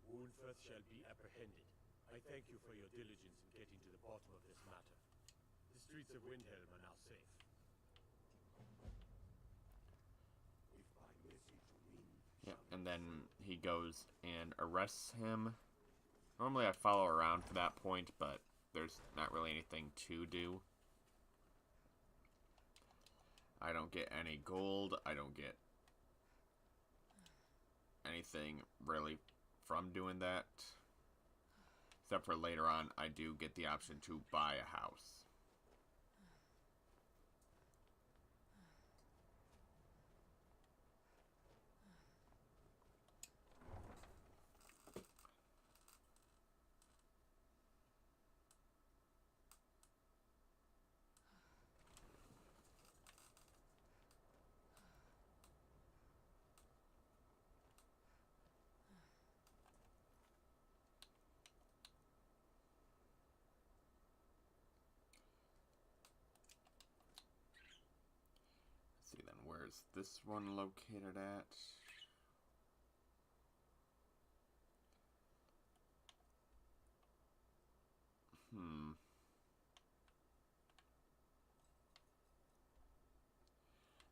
Woundfirth shall be apprehended. I thank you for your diligence in getting to the bottom of this matter. The streets of Windhelm are now safe. If by message win, Yeah, and then he goes and arrests him. Normally I follow around for that point, but there's not really anything to do. I don't get any gold. I don't get anything really from doing that. Except for later on, I do get the option to buy a house. See then, where's this one located at?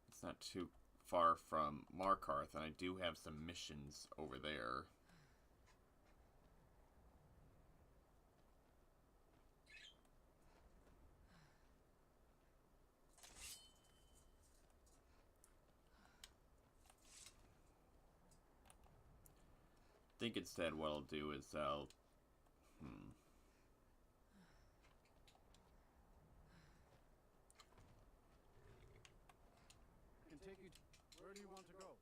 It's not too far from Markarth, and I do have some missions over there. I think instead what I'll do is I'll... I can take you. Where do you want to go?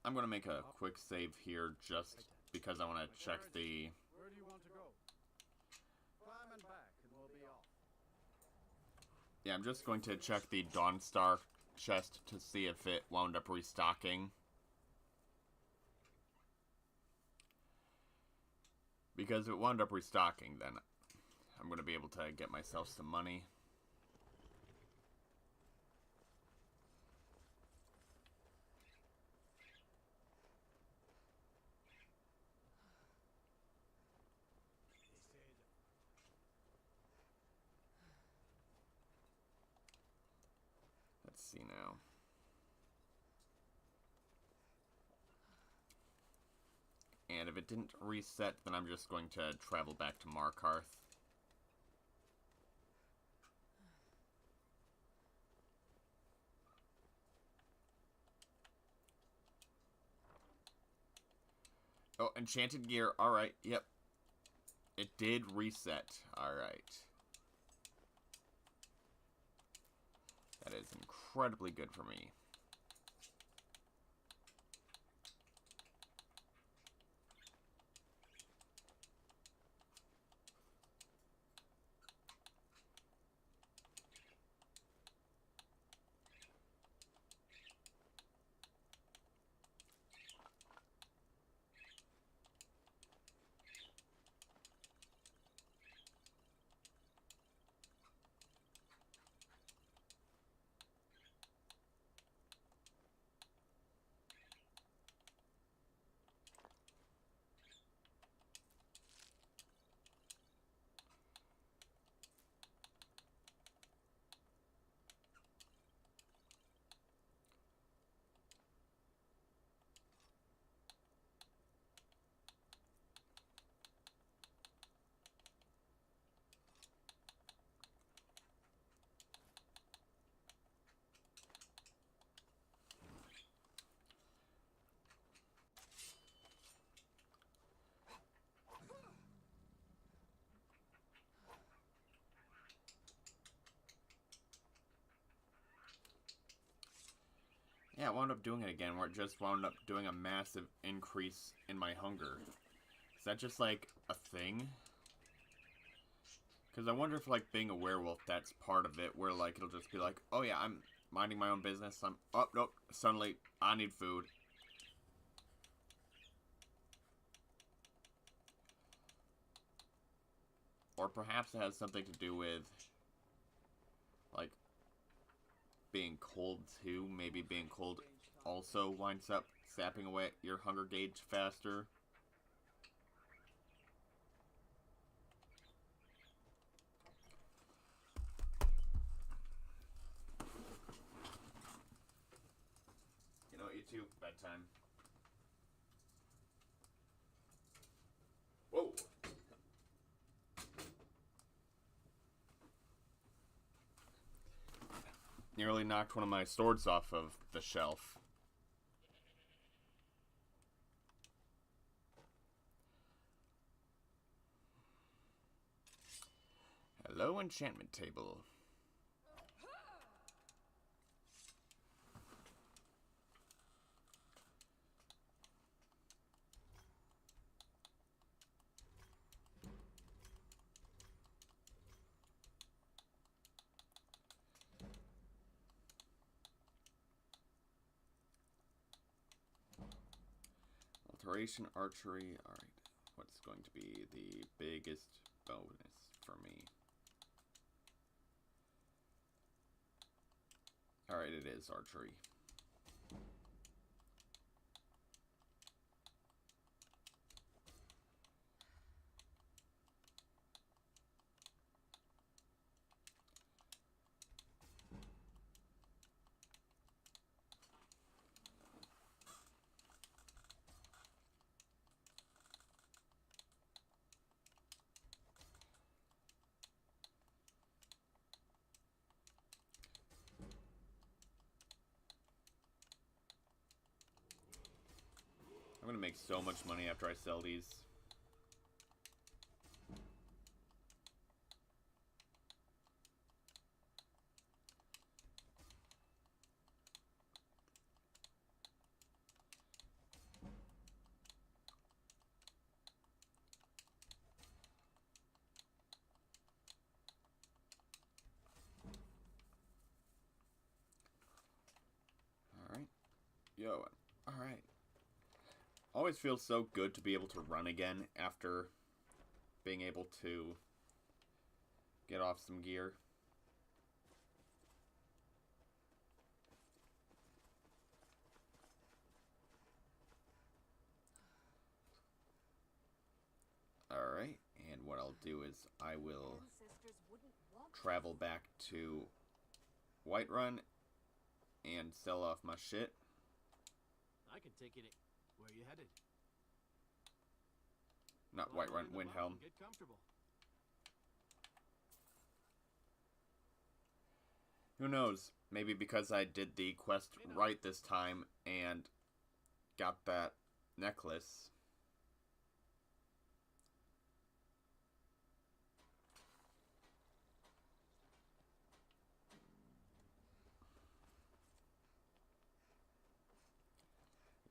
I'm going to make a quick save here just because I want to check the... Where do you want to go? Climb and back, and we'll be off. Yeah, I'm just going to check the Dawnstar chest to see if it wound up restocking. Because if it wound up restocking, then I'm going to be able to get myself some money. Let's see now. And if it didn't reset, then I'm just going to travel back to Markarth. Oh, enchanted gear. Alright, yep. It did reset. Alright. That is incredibly good for me. Yeah, I wound up doing it again, where it just wound up doing a massive increase in my hunger. Is that just, like, a thing? Because I wonder if, like, being a werewolf, that's part of it, where, like, it'll just be like, oh yeah, I'm minding my own business, oh, nope, suddenly, I need food. Or perhaps it has something to do with, like, being cold too. Maybe being cold also winds up sapping away at your hunger gauge faster. You know what, you two, bedtime. Whoa! Nearly knocked one of my swords off of the shelf. Hello, enchantment table. Alteration, archery. Alright. What's going to be the biggest bonus for me? Alright, it is archery. I'm gonna make so much money after I sell these. Alright. Yo, alright. Always feels so good to be able to run again after being able to get off some gear. Alright, and what I'll do is I will travel back to Whiterun and sell off my shit. I can take it. Where are you headed? Not Whiterun, Windhelm. Get comfortable. Who knows? Maybe because I did the quest right this time and got that necklace.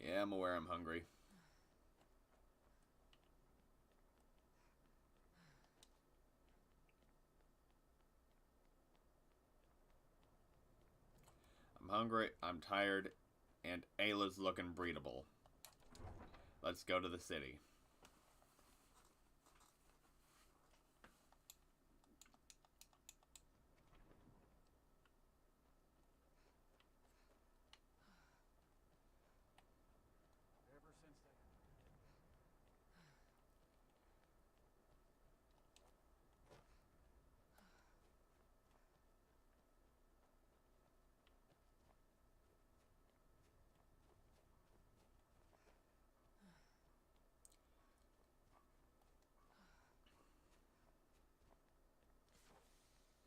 Yeah, I'm aware I'm hungry. I'm hungry, I'm tired, and Ayla's looking breedable. Let's go to the city.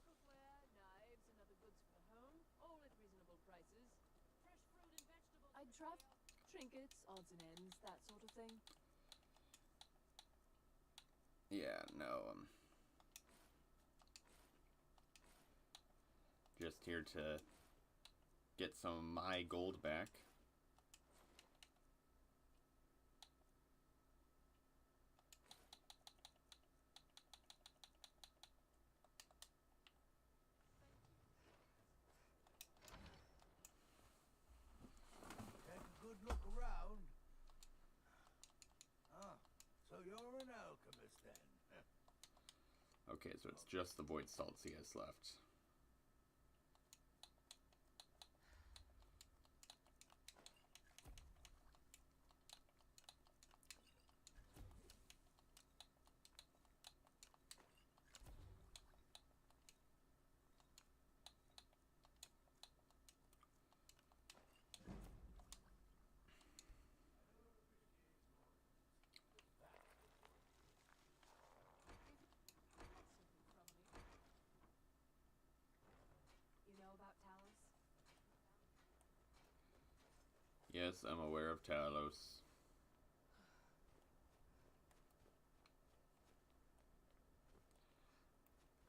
Cookware, knives, and other goods for the home, all at reasonable prices. Fresh fruit and vegetables. I'd travel. Trinkets, odds and ends, that sort of thing. Yeah, no, just here to get some of my gold back. Take a good look around. Ah, so you're an alchemist then? Okay, so it's just the void salts he has left. Yes, I'm aware of Talos.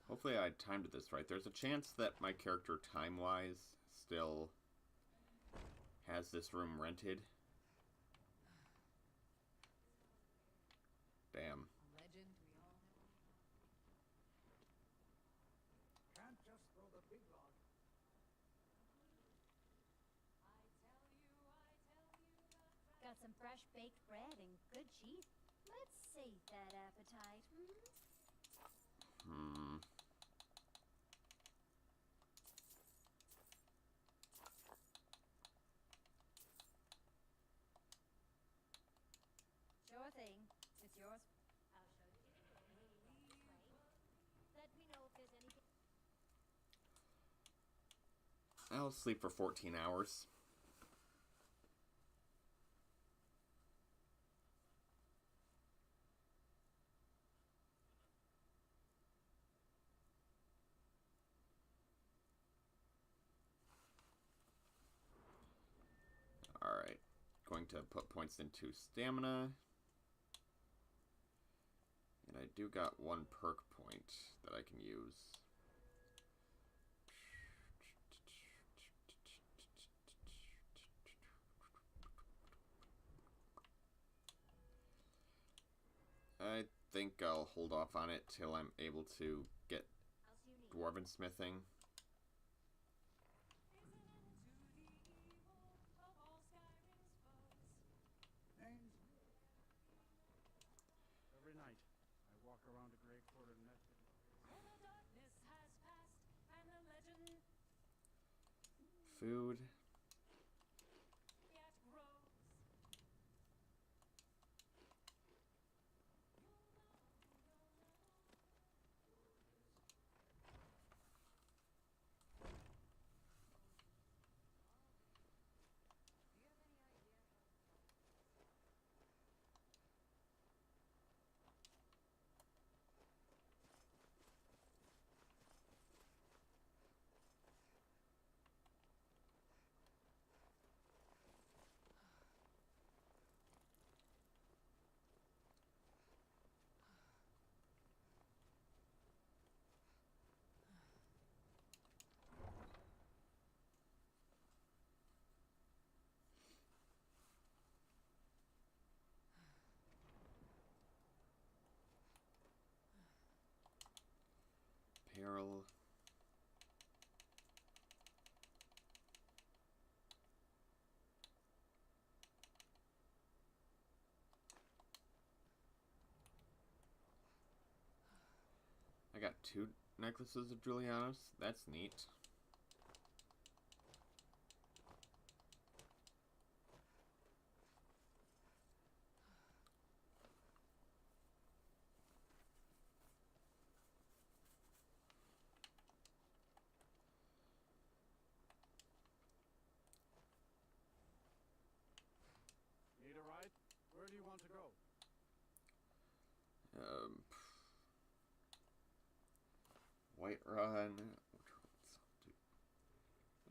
Hopefully I timed this right. There's a chance that my character, time-wise, still has this room rented. Damn. Legend we all have. Can't just throw the big log. Got some fresh baked bread and good cheese. Let's sate that appetite, Hmm. Sure thing. It's yours. I'll show you. Let me know if there's anything. I'll sleep for 14 hours. Alright. Going to put points into stamina. And I do got one perk point that I can use. I think I'll hold off on it till I'm able to get dwarven smithing. Every night, I walk around a gray quarter net. Food. Peril. I got 2 necklaces of Julianos. That's neat. Need a ride? Where do you want to go? Whiterun.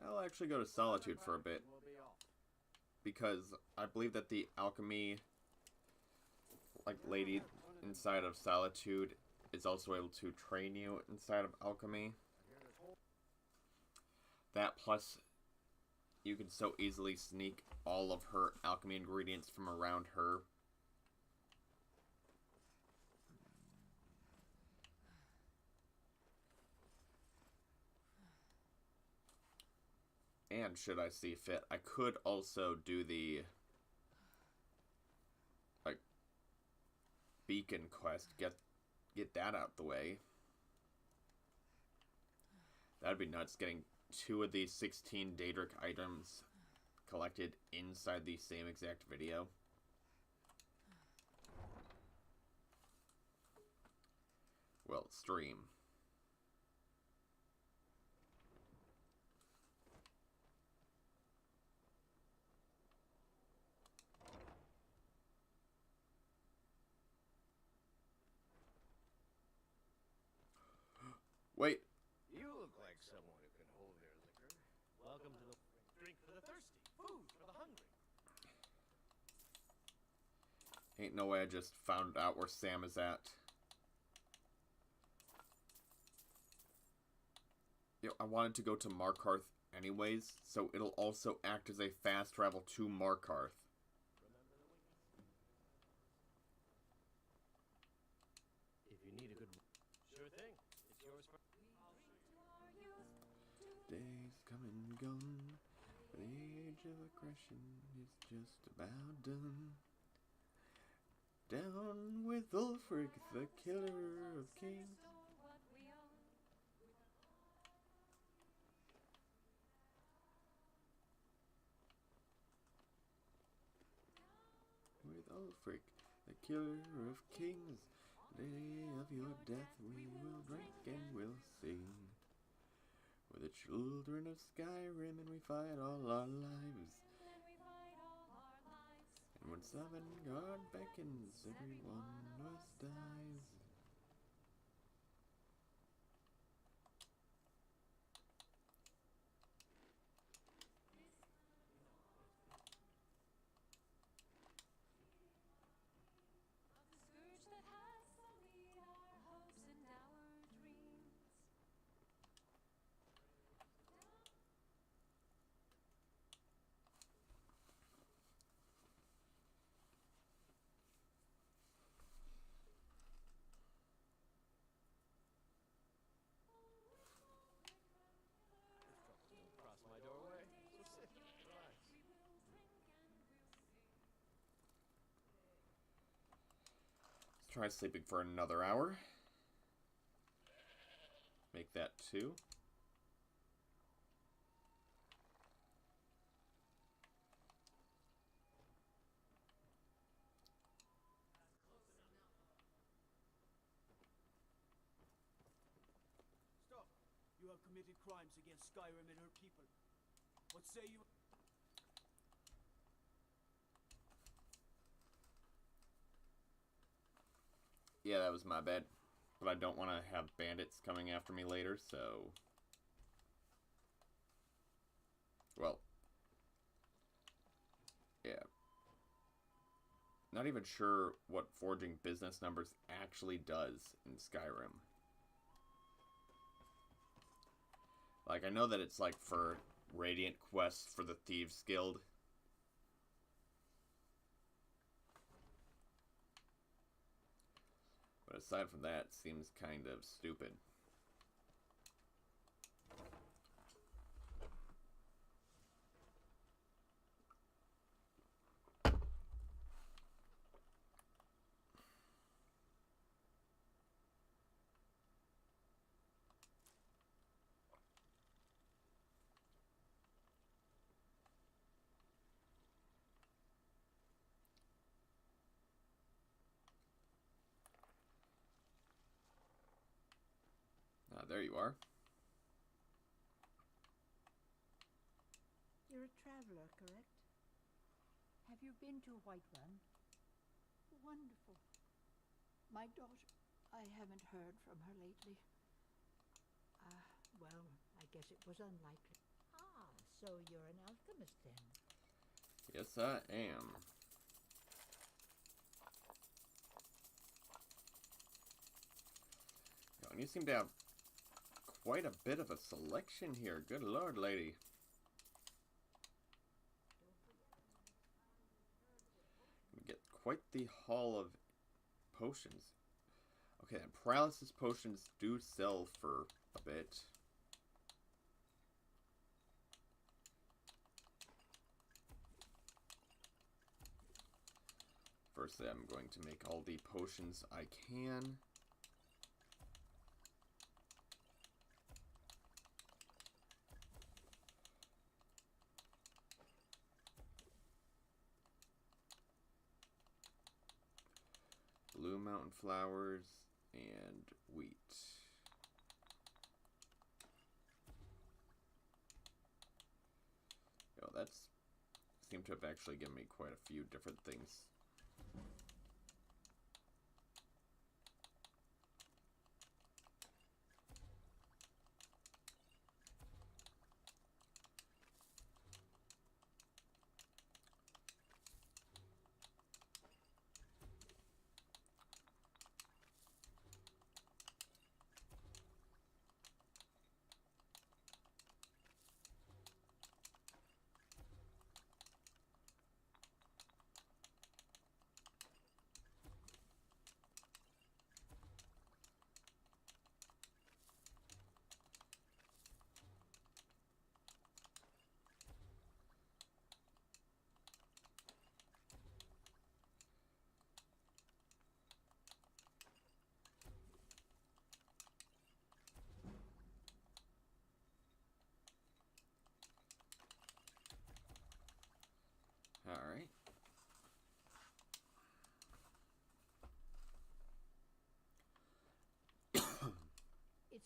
I'll actually go to Solitude for a bit, We'll be off. because I believe that the alchemy, like, lady inside of Solitude is also able to train you inside of alchemy. That plus, you can so easily sneak all of her alchemy ingredients from around her. And should I see fit, I could also do the, like, beacon quest, get that out the way. That'd be nuts, getting 2 of the 16 Dadric items collected inside the same exact video. Well, stream. Wait. You look like someone who can hold their liquor. Welcome to the drink for the thirsty, food for the hungry. Ain't no way I just found out where Sam is at. You know, I wanted to go to Markarth anyways, so it'll also act as a fast travel to Markarth. If you need a good... Sure thing. It's yours for... Days come and gone. The age of aggression is just about done. Down with Ulfric, the killer of kings. With Ulfric, the killer of kings. Day of your death we will drink and we'll sing. We're the children of Skyrim and we fight all our lives. And when Dawnguard beckons, every one of us dies. Cross my doorway. So sit, relax. Let's try sleeping for another hour. Make that 2. Stop. You have committed crimes against Skyrim and her people. What say you? Yeah, that was my bad. But I don't want to have bandits coming after me later, so... Well. Yeah. Not even sure what forging business numbers actually does in Skyrim. Like, I know that it's like for Radiant quests for the Thieves Guild. But aside from that, it seems kind of stupid. There you are. You're a traveler, correct? Have you been to Whiterun? Wonderful. My daughter, I haven't heard from her lately. Well, I guess it was unlikely. Ah, so you're an alchemist then? Yes, I am. Oh, and you seem to have quite a bit of a selection here. Good lord, lady. We get quite the haul of potions. Okay, and paralysis potions do sell for a bit. Firstly, I'm going to make all the potions I can. Blue mountain flowers and wheat. Yo, that's seemed to have actually given me quite a few different things.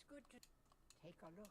good to take a look.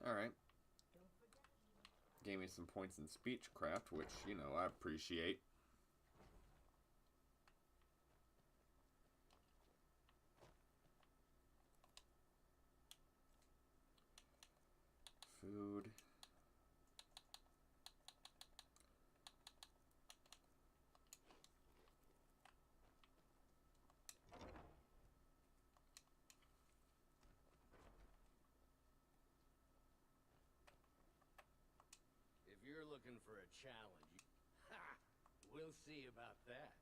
Alright. Gave me some points in speechcraft, which, you know, I appreciate. Food. If you're looking for a challenge, ha! We'll see about that.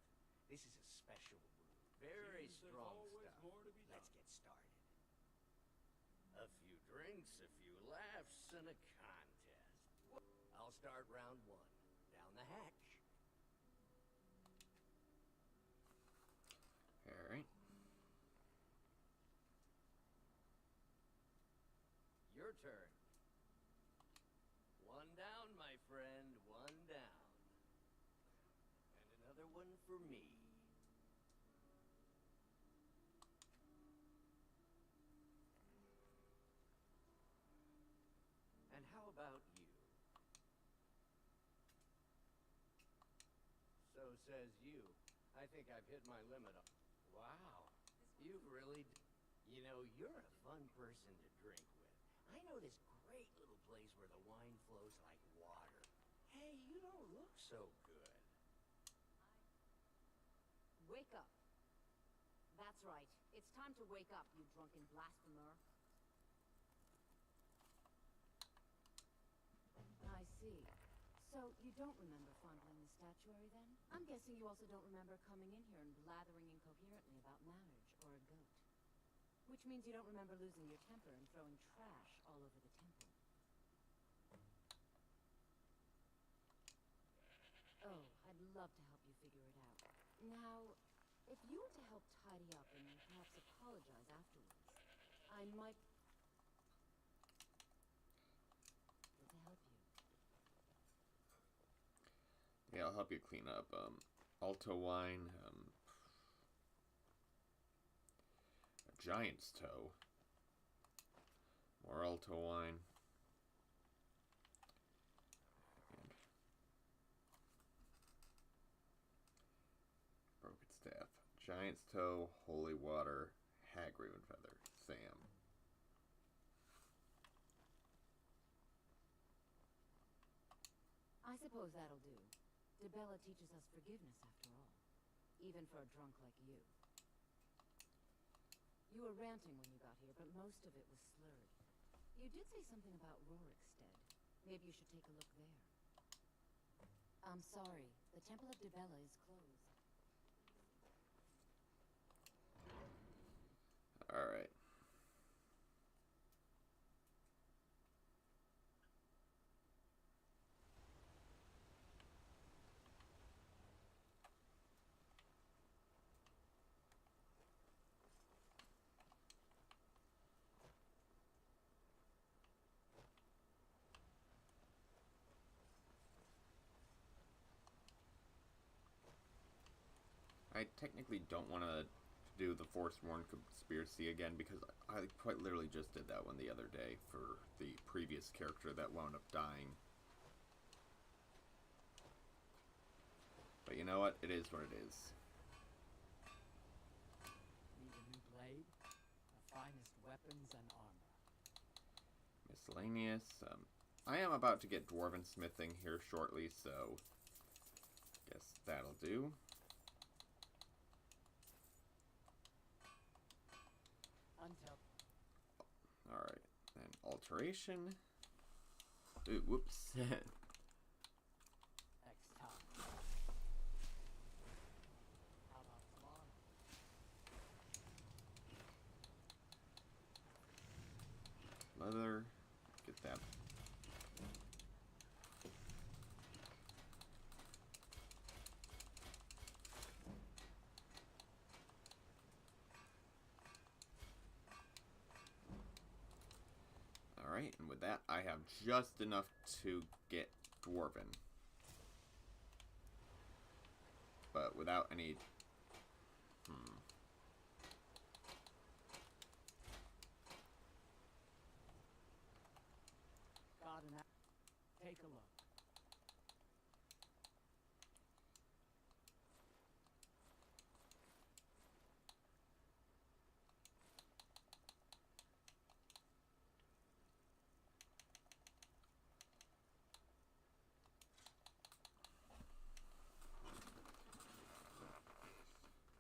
This is a special brew. Very strong stuff. Let's get started. A few drinks, a few laughs, and a contest. I'll start round one. Down the hatch. Alright. Your turn. One down, my friend, one down. And another one for me. And how about you? So says you. I think I've hit my limit. Wow. You've really... You know, you're a fun person to drink with. I know this great little place where the wine flows like water. Hey, you don't look so good. Wake up. That's right. It's time to wake up, you drunken blasphemer. I see. So, you don't remember fondling the statuary, then? I'm guessing you also don't remember coming in here and blathering incoherently about marriage or a goat. Which means you don't remember losing your temper and throwing trash all over the temple. Oh, I'd love to help you figure it out. Now, if you were to help tidy up and perhaps apologize afterwards, I might... to help you. Yeah, I'll help you clean up. Alto wine, a giant's toe. More alto wine. And broken staff. Giant's toe, holy water, hag raven feather. Sam. I suppose that'll do. DeBella teaches us forgiveness, after all. Even for a drunk like you. You were ranting when you got here, but most of it was slurred. You did say something about Rorikstead. Maybe you should take a look there. I'm sorry. The Temple of DeBella is closed. Alright. I technically don't want to do the Forsworn conspiracy again because I quite literally just did that one the other day for the previous character that wound up dying. But you know what? It is what it is. Need a new blade? The finest weapons and armor. Miscellaneous. I am about to get dwarven smithing here shortly, so guess that'll do. Until Alright. alteration. Ooh, whoops. Next time. How about tomorrow? Leather. Get that. Alright, and with that, I have just enough to get Dwarven. But without any... Got an Take a look.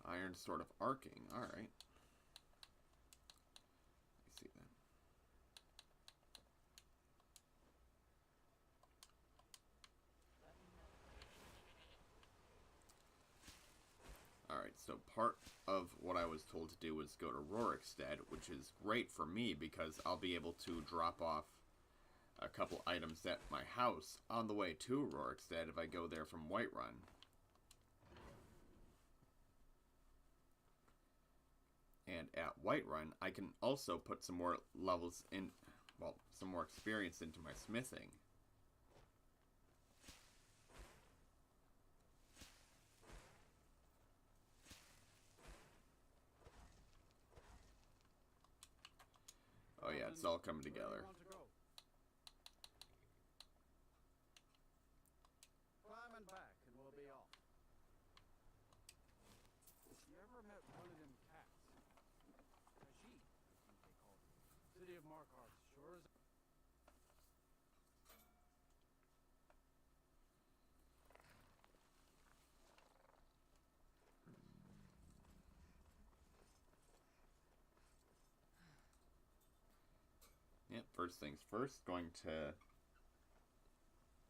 Iron sort of arcing. Alright. I see that. Alright, so part of what I was told to do was go to Rorikstead, which is great for me because I'll be able to drop off a couple items at my house on the way to Rorikstead if I go there from Whiterun. And at Whiterun, I can also put some more levels in, well, some more experience into my smithing. Oh yeah, it's all coming together. Climb and back, and we'll be off. You ever met one of them cats? Khajiit, I think they call it. City of Markarth, sure as... Yep, first things first, going to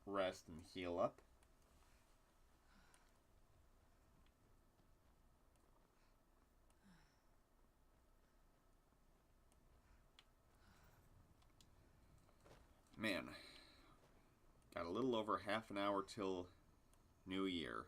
rest and heal up. Man, got a little over half an hour till New Year.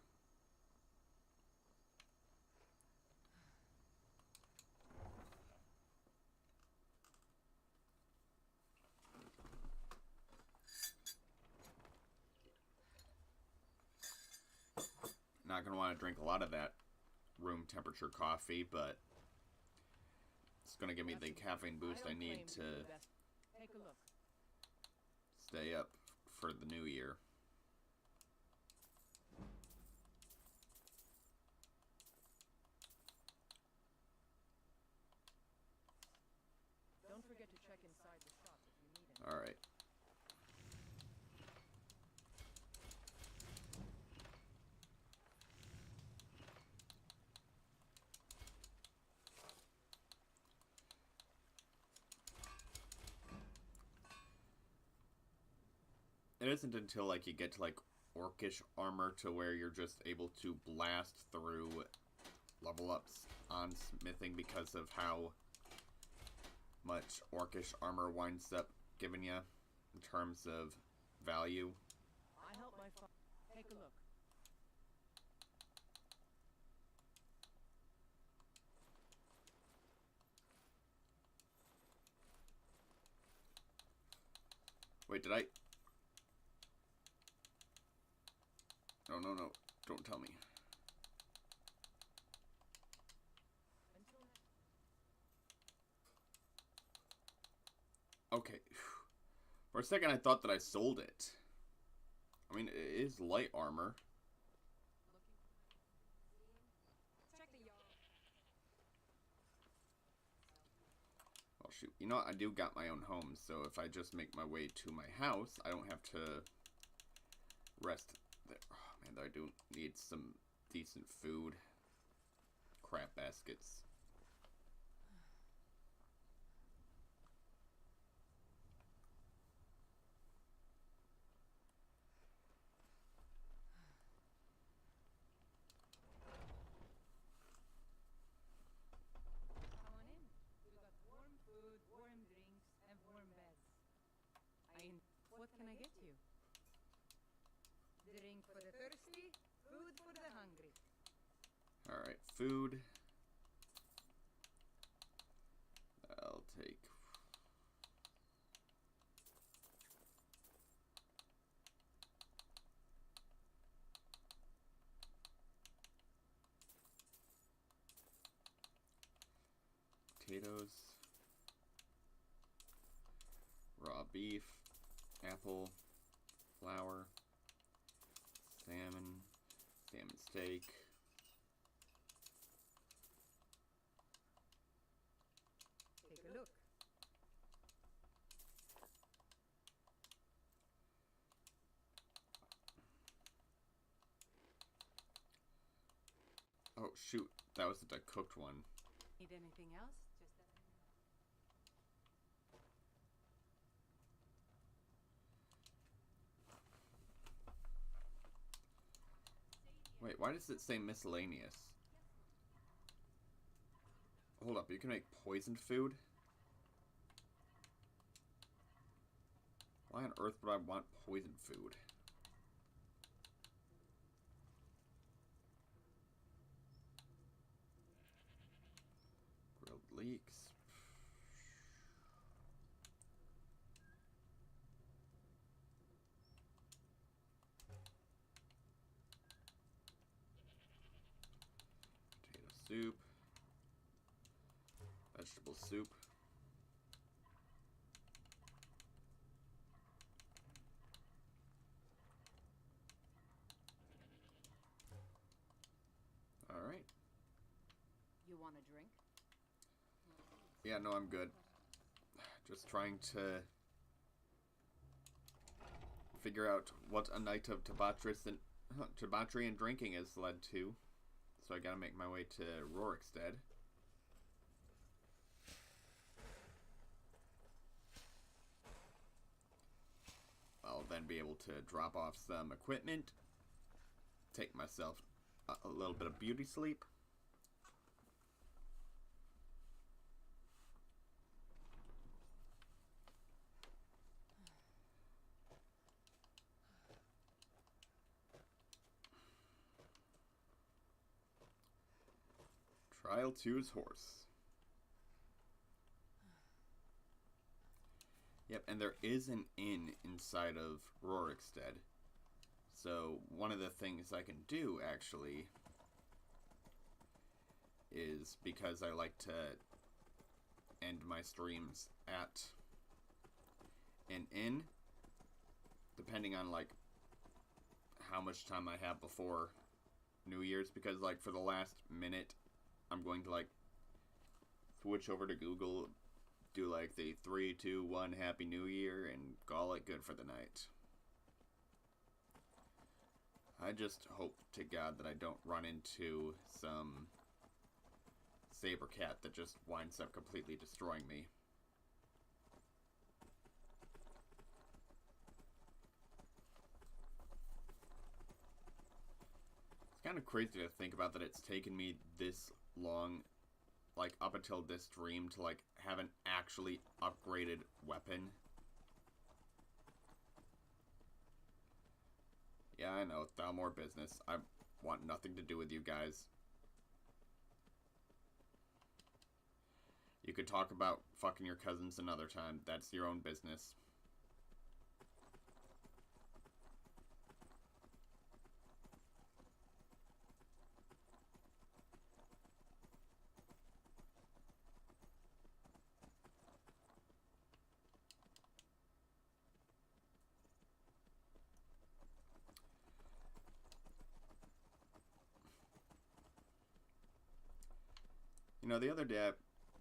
Not going to want to drink a lot of that room temperature coffee, but it's going to give me the caffeine boost I need to Take a look. stay up for the new year. Don't forget to check inside the shop if you need it. All right. It isn't until like you get to like orcish armor to where you're just able to blast through level ups on smithing because of how much orcish armor winds up giving you in terms of value. I help my father. Take a look. Wait, did I? No, no, no. Don't tell me. Okay. For a second, I thought that I sold it. I mean, it is light armor. Check the yard. Oh, shoot. You know what? I do got my own home, so if I just make my way to my house, I don't have to rest there. Oh, man, I do need some decent food. Crap baskets. Alright, food. I'll take... potatoes. Raw beef. Apple. Flour. Salmon. Salmon steak. Take a look. Oh shoot, that was the cooked one. Need anything else? Just that. Wait, why does it say miscellaneous? Hold up, you can make poisoned food? Why on earth would I want poisoned food? Grilled leeks. Potato soup. Vegetable soup. Alright. You want a drink? Yeah, no, I'm good. Just trying to figure out what a night of debauchery and drinking has led to. So I gotta make my way to Rorikstead. I'll then be able to drop off some equipment, take myself a little bit of beauty sleep. Trial 2's horse. Yep, and there is an inn inside of Rorikstead. So one of the things I can do, actually, is because I like to end my streams at an inn, depending on, like, how much time I have before New Year's, because, like, for the last minute, I'm going to, like, switch over to Google, do, like, the 3, 2, 1 Happy New Year, and call it good for the night. I just hope to God that I don't run into some saber cat that just winds up completely destroying me. It's kind of crazy to think about that it's taken me this long, like up until this stream, to like have an actually upgraded weapon. Yeah, I know, Thalmor business. I want nothing to do with you guys. You could talk about fucking your cousins another time. That's your own business. You know, the other day I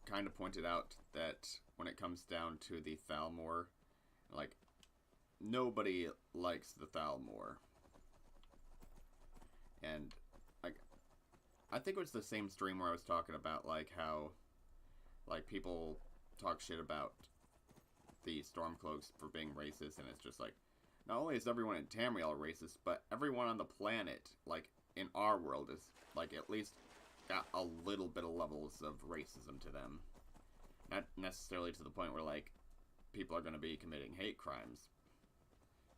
kind of pointed out that when it comes down to the Thalmor, like, nobody likes the Thalmor. And, like, I think it was the same stream where I was talking about, like, how, like, people talk shit about the Stormcloaks for being racist, and it's just like, not only is everyone in Tamriel racist, but everyone on the planet, like, in our world is, like, at least got a little bit of levels of racism to them. Not necessarily to the point where, like, people are going to be committing hate crimes.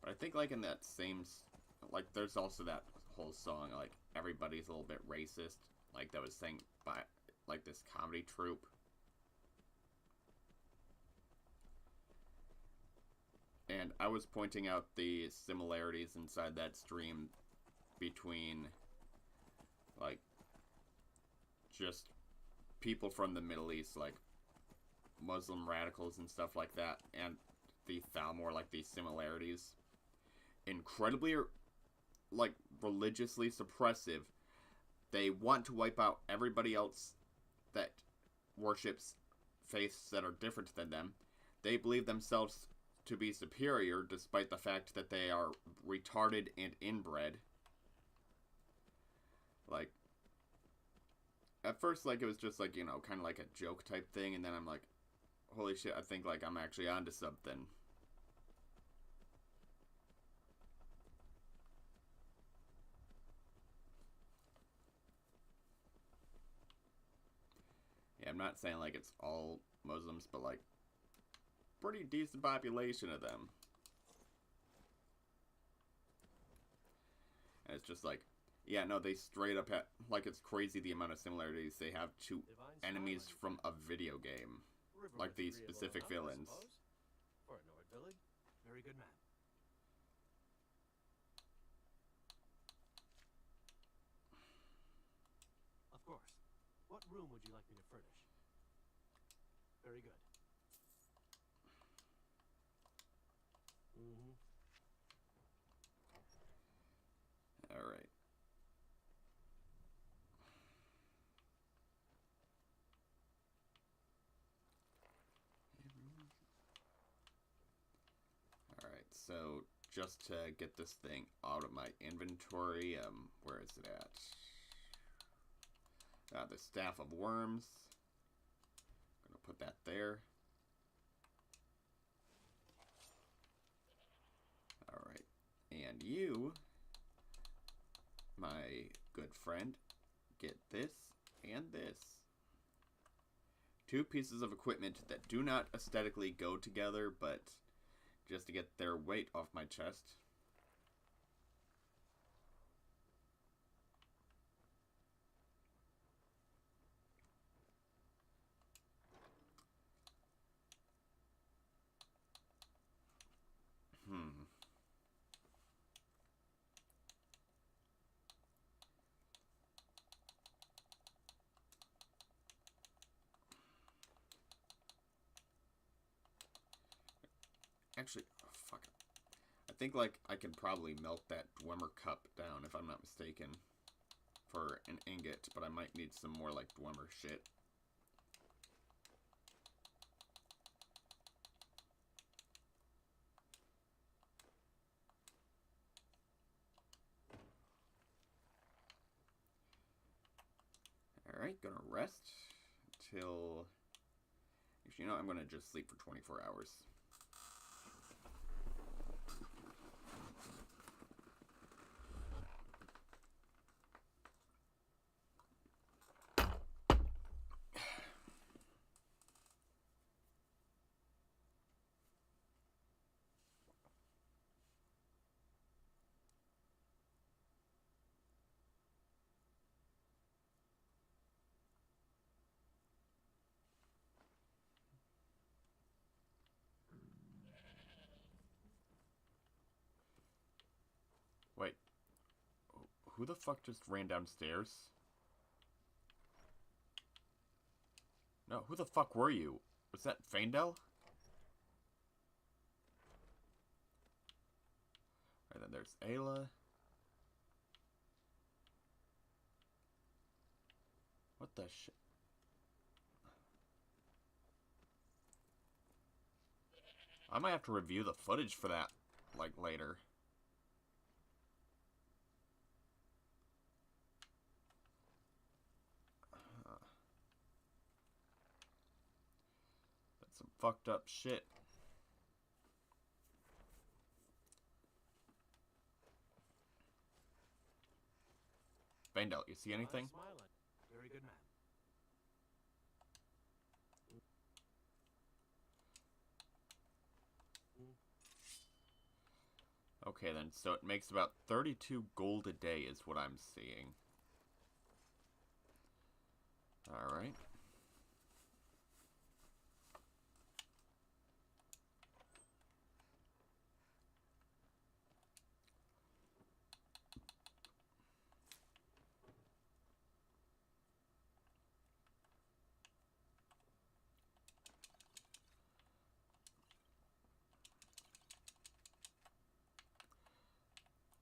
But I think, like, in that same, like, there's also that whole song, like, everybody's a little bit racist. like, that was sang by, like, this comedy troupe. And I was pointing out the similarities inside that stream between, like, just people from the Middle East, like Muslim radicals and stuff like that, and the Thalmor, like, these similarities. Incredibly, like, religiously suppressive. They want to wipe out everybody else that worships faiths that are different than them. They believe themselves to be superior, despite the fact that they are retarded and inbred. Like, at first, like, it was just, like, you know, kind of like a joke type thing, and then I'm like, holy shit, I think, like, I'm actually onto something. Yeah, I'm not saying, like, it's all Muslims, but, like, pretty decent population of them. And it's just like, yeah, no, they straight up have, like, it's crazy the amount of similarities they have to enemies from a video game. Like, these specific villains. For a Nord village, very good man. Of course. What room would you like me to furnish? Very good. Mm-hmm. All right. All right. So just to get this thing out of my inventory, where is it at? The Staff of Worms. I'm gonna put that there. All right. And you, my good friend, get this and this. 2 pieces of equipment that do not aesthetically go together, but just to get their weight off my chest. Actually, oh, fuck it. I think, like, I can probably melt that Dwemer cup down, if I'm not mistaken, for an ingot, but I might need some more, like, Dwemer shit. Alright, gonna rest until... Actually, you know, I'm gonna just sleep for 24 hours. Wait. Who the fuck just ran downstairs? No, who the fuck were you? Was that Faendel? And then there's Ayla. What the shit? I might have to review the footage for that, like, later. That's some fucked up shit. Faendel, you see anything? Very good man. Okay then, so it makes about 32 gold a day is what I'm seeing. Alright.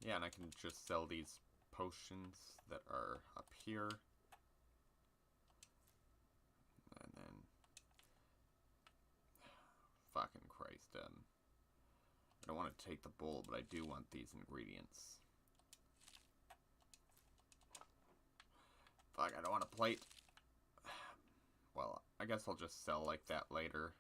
Yeah, and I can just sell these potions that are up here. And then... Fucking Christ, I don't want to take the bowl, but I do want these ingredients. Fuck, I don't want a plate. Well, I guess I'll just sell like that later.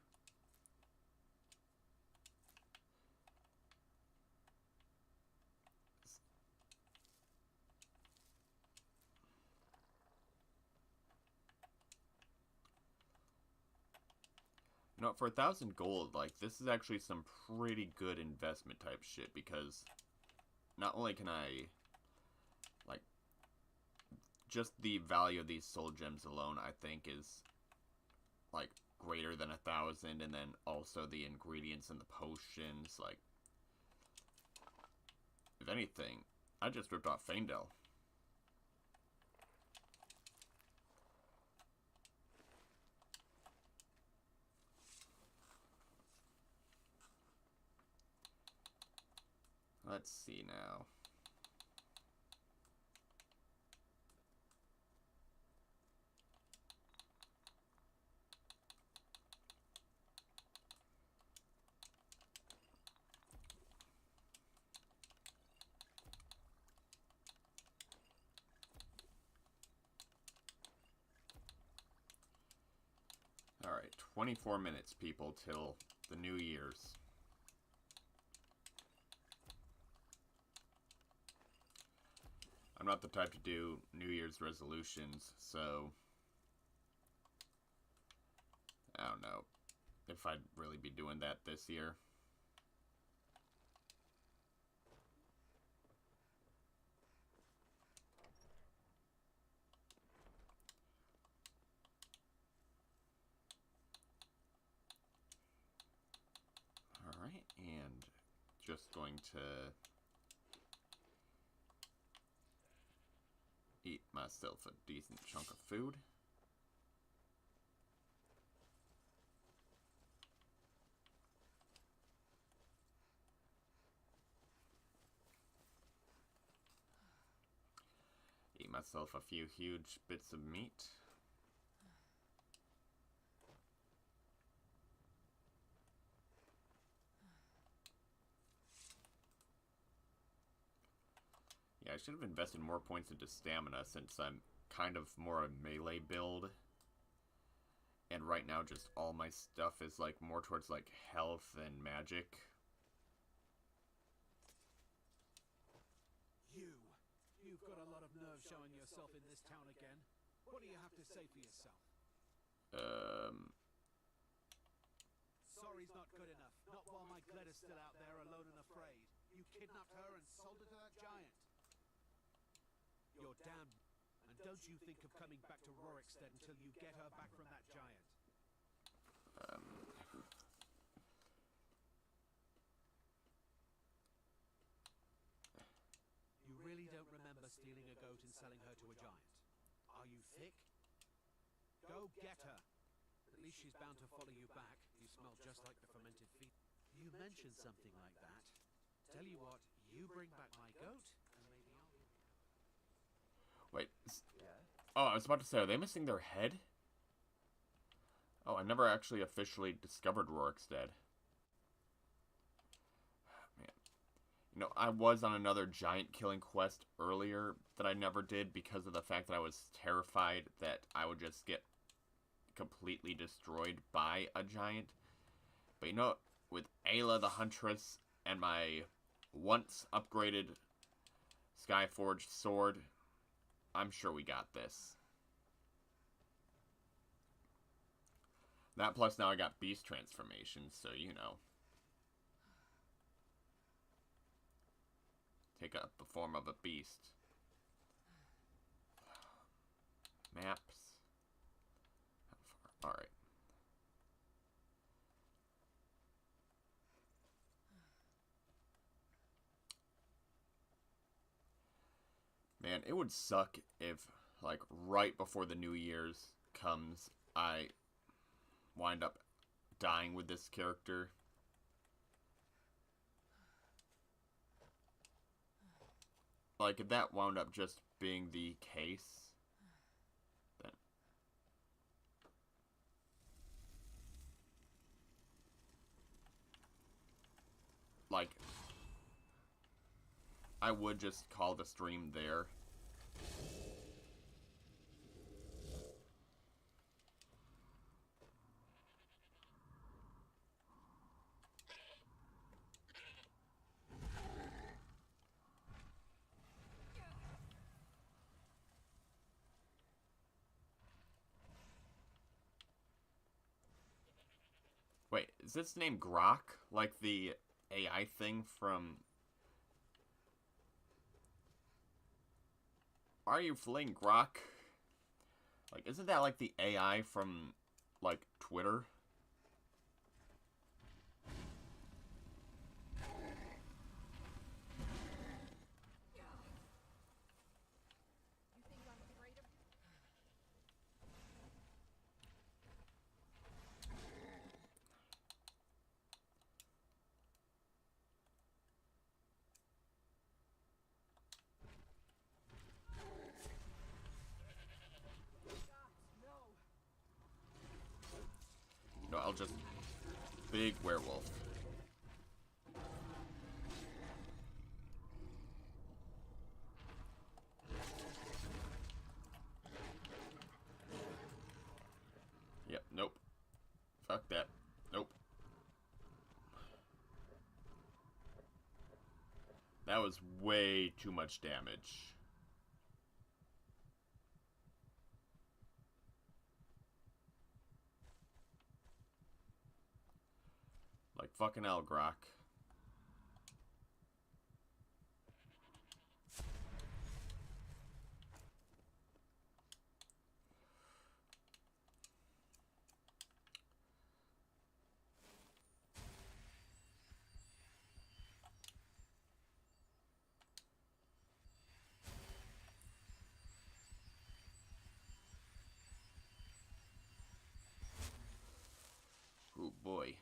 You know, for 1,000 gold, like, this is actually some pretty good investment type shit, because not only can I, like, just the value of these soul gems alone, I think, is, like, greater than 1,000, and then also the ingredients and the potions, like, if anything, I just ripped off Faendel. Let's see now. Alright, 24 minutes, people, till the New Year's. I'm not the type to do New Year's resolutions, so I don't know if I'd really be doing that this year. Alright, and just going to eat myself a decent chunk of food. Eat myself a few huge bits of meat. Yeah, I should have invested more points into stamina since I'm kind of more a melee build. And right now just all my stuff is like more towards like health and magic. You've got a lot of nerve showing yourself in this town again. What do you have to say for yourself? Sorry's not good enough. Not while my Gleda's still out there alone and afraid. You kidnapped her and sold her to that giant. You're damn. And don't you think of coming back to Rorikstead until you get her back from that giant. You really don't remember stealing a goat and selling her to a giant? Are you thick? Go get her. At least she's bound to follow you back. You smell just like the fermented feet. You mentioned something like that. Tell you what, you bring back my goat, and maybe I'll... Wait. Oh, I was about to say, are they missing their head? Oh, I never actually officially discovered Rorikstead. Man. You know, I was on another giant killing quest earlier that I never did because of the fact that I was terrified that I would just get completely destroyed by a giant. But you know, with Ayla the Huntress and my once upgraded Skyforged sword, I'm sure we got this. That plus now I got beast transformation, so you know. Take up the form of a beast. Maps. Alright. Man, it would suck if, like, right before the New Year's comes, I wind up dying with this character. Like, if that wound up just being the case, then... Like, I would just call the stream there. Wait, is this name Grok? Like the AI thing from... Are you fleeing Grok? Like, isn't that like the AI from, like, Twitter? No, I'll just... Big werewolf. Yep, nope. Fuck that. Nope. That was way too much damage. Like fucking hell, Grok. Oh boy.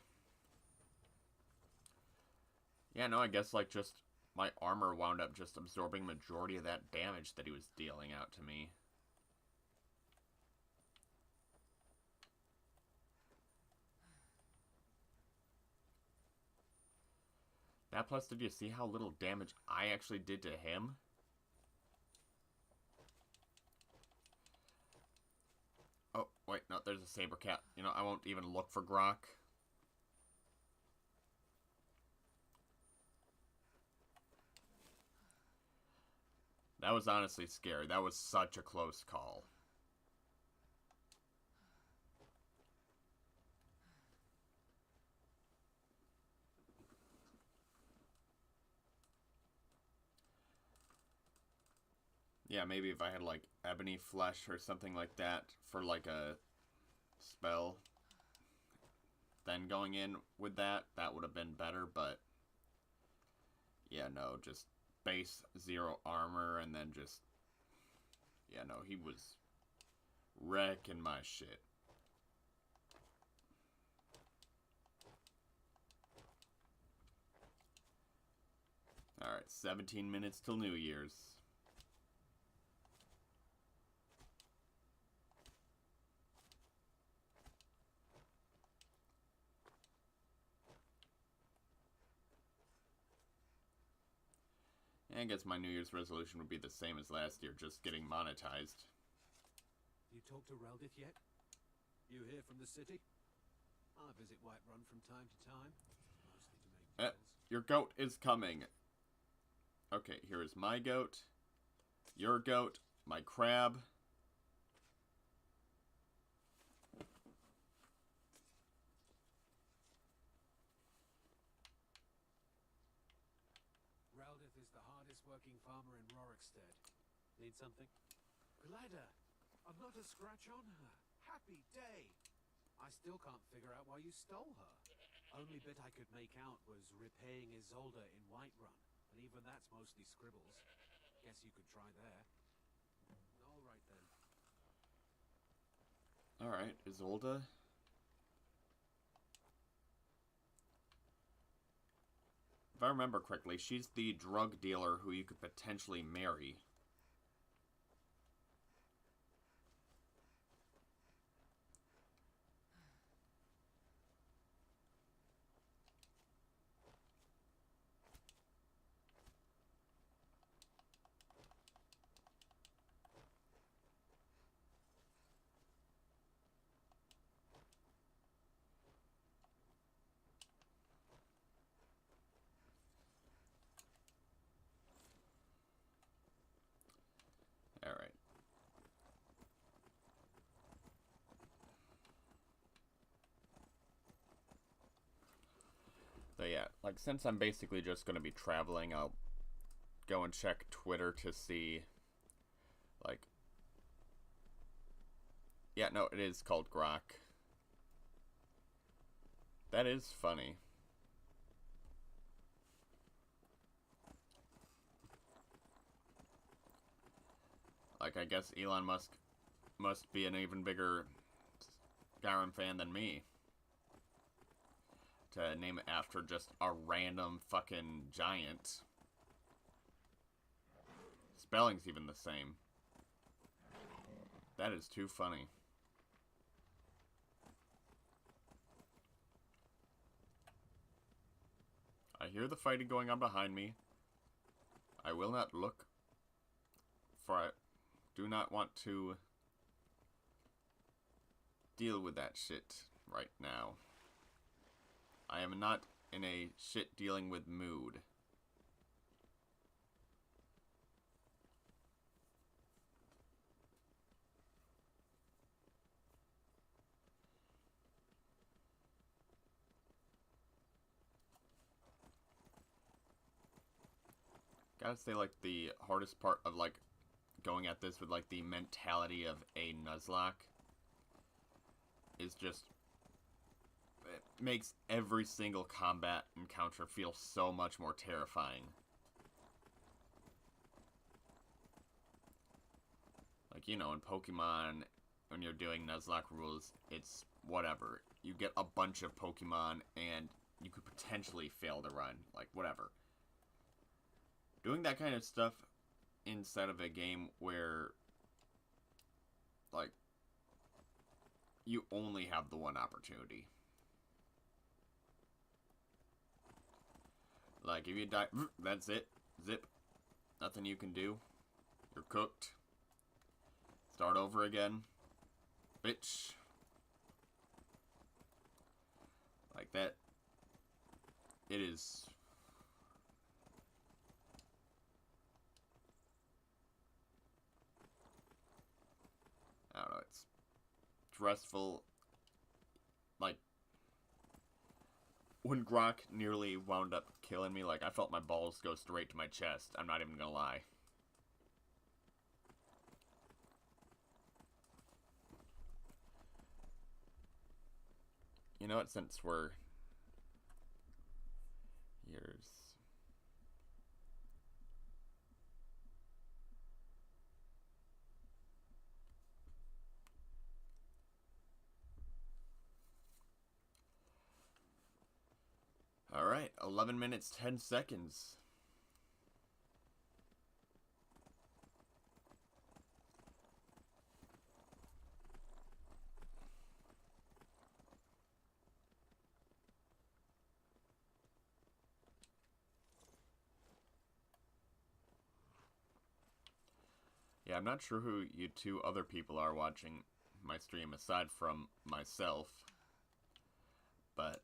Yeah, no, I guess, like, just my armor wound up just absorbing majority of that damage that he was dealing out to me. That plus, did you see how little damage I actually did to him? Oh, wait, no, there's a saber cat. You know, I won't even look for Grok. That was honestly scary. That was such a close call. Yeah, maybe if I had, like, ebony flesh or something like that for, like, a spell, then going in with that, that would have been better, but... Yeah, no, just base 0 armor, and then just... Yeah, no, he was wrecking my shit. Alright, 17 minutes till New Year's. I guess my New Year's resolution would be the same as last year, just getting monetized. You talked to Reldith yet? You hear from the city? I visit Whiterun from time to time, mostly to make deals. Your goat is coming. Okay, here is my goat, your goat, my crab. Reldith is the hardest working farmer in Rorikstead. Need something? Glada! I've not a scratch on her. Happy day! still can't figure out why you stole her. Only bit I could make out was repaying Isolde in Whiterun, and even that's mostly scribbles. Guess you could try there. All right then. All right, Isolde. If I remember correctly, she's the drug dealer who you could potentially marry. Alright. So yeah, like, since I'm basically just going to be traveling, I'll go and check Twitter to see, like... Yeah, no, it is called Grok. That is funny. Like, I guess Elon Musk must be an even bigger Skyrim fan than me. To name it after just a random fucking giant. Spelling's even the same. That is too funny. I hear the fighting going on behind me. I will not look, for I do not want to deal with that shit right now. I am not in a shit dealing with mood. Gotta say, like, the hardest part of, like, going at this with, like, the mentality of a Nuzlocke is just... It makes every single combat encounter feel so much more terrifying. Like, you know, in Pokemon, when you're doing Nuzlocke rules, it's whatever. You get a bunch of Pokemon, and you could potentially fail the run. Like, whatever. Doing that kind of stuff inside of a game where, like, you only have the one opportunity. Like, if you die, that's it. Zip. Nothing you can do. You're cooked. Start over again. Bitch. Like that. It is... I don't know, it's stressful. Like, when Grok nearly wound up killing me, like, I felt my balls go straight to my chest. I'm not even gonna lie. You know what, since we're... Years... Alright, 11 minutes, 10 seconds. Yeah, I'm not sure who you two other people are watching my stream aside from myself, but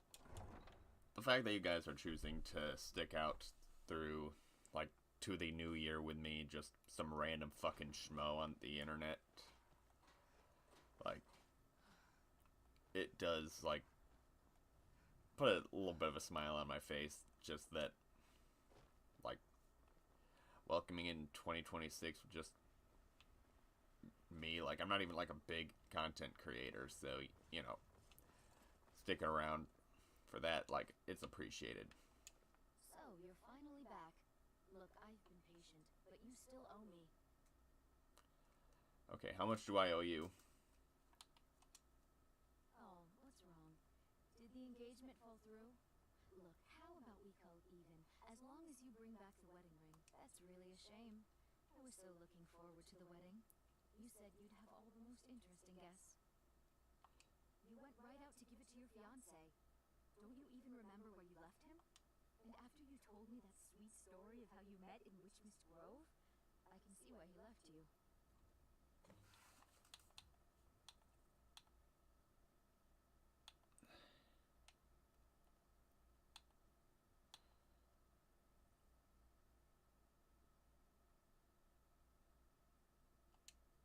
the fact that you guys are choosing to stick out through, like, to the new year with me, just some random fucking schmo on the internet, like, it does, like, put a little bit of a smile on my face, just that, like, welcoming in 2026 with just me. Like, I'm not even, like, a big content creator, so, you know, sticking around for that, like, it's appreciated. So, you're finally back. Look, I've been patient, but you still owe me. Okay, how much do I owe you? Oh, what's wrong? Did the engagement fall through? Look, how about we call it even? As long as you bring back the wedding ring. That's really a shame. I was so looking forward to the wedding. You said you'd have all the most interesting guests. You went right out to give it to your fiancé. Don't you even remember where you left him? And after you told me that sweet story of how you met in Witchmist Grove, I can see why he left you.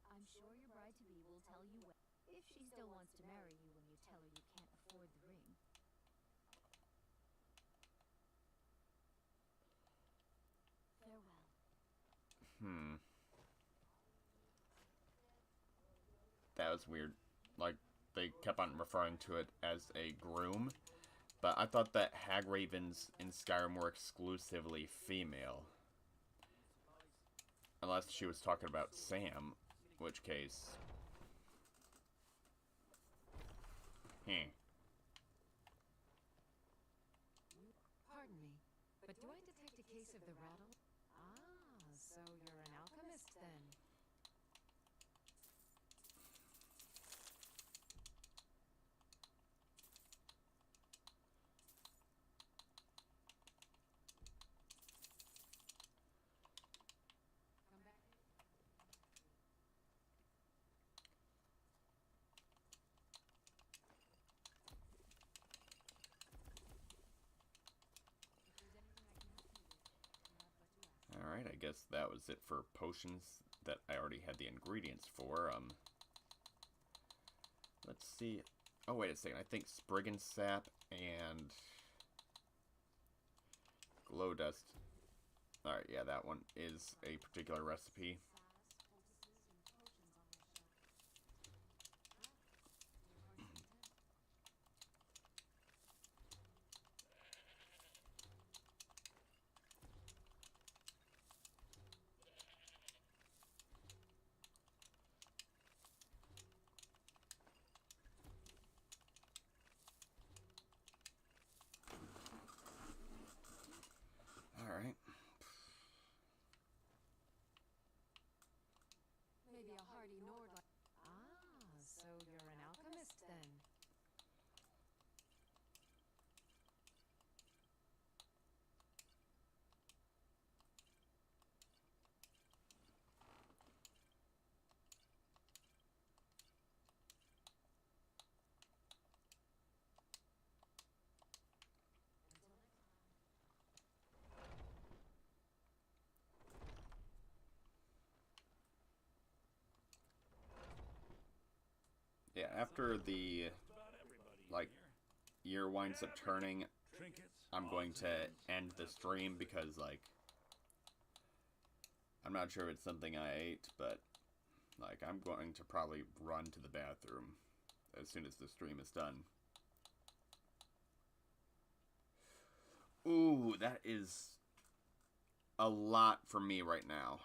I'm sure your bride-to-be will tell you when, if she still wants to marry you when you tell her you can't afford the ring. Farewell. That was weird. Like, they kept on referring to it as a groom, but I thought that hag ravens in Skyrim were exclusively female. Unless she was talking about Sam, which case... Pardon me, but do I detect a case of the rattle? Ah, so you're an alchemist then. Alright, I guess that was it for potions that I already had the ingredients for. Let's see. Oh, wait a second. I think Spriggan Sap and Glow Dust. Alright, yeah, that one is a particular recipe. Alright. Maybe a hardy Nord like... Ah, so you're an alchemist then. Yeah, after the, like, year winds up turning, I'm going to end the stream because, like, I'm not sure if it's something I ate, but, like, I'm going to probably run to the bathroom as soon as the stream is done. Ooh, that is a lot for me right now.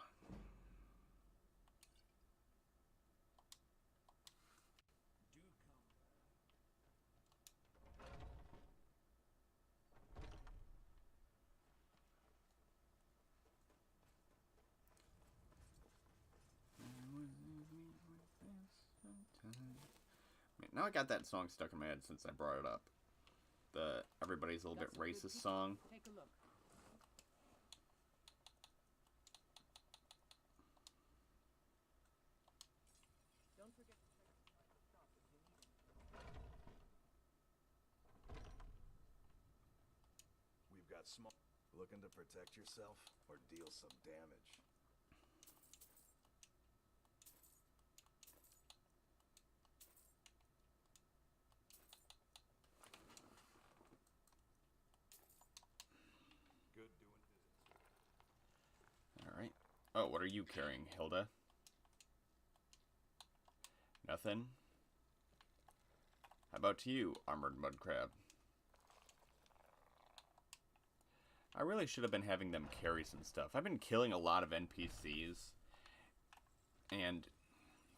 Now I got that song stuck in my head since I brought it up. The Everybody's a Little Bit Racist song. Take a look. Don't forget to check the shop if you need anything. We've got small. Looking to protect yourself or deal some damage? Good doing business. Alright. Oh, what are you carrying, Hilda? Nothing? about to you, Armored Mudcrab? I really should have been having them carry some stuff. I've been killing a lot of NPCs, and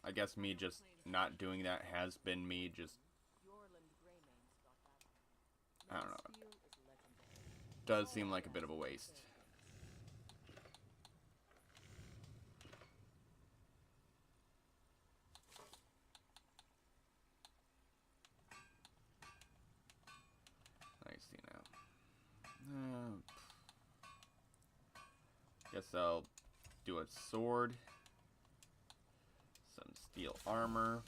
I guess me just not doing that has been me just, I don't know. Does seem like a bit of a waste. I see now. Guess I'll do a sword, some steel armor,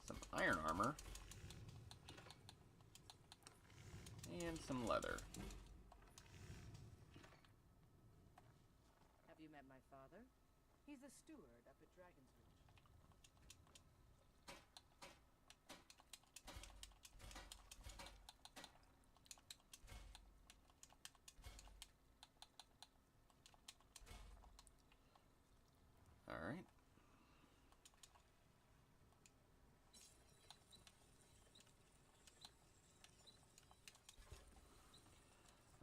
some iron armor, and some leather. Have you met my father? He's a steward up at Dragon's Reach. Alright.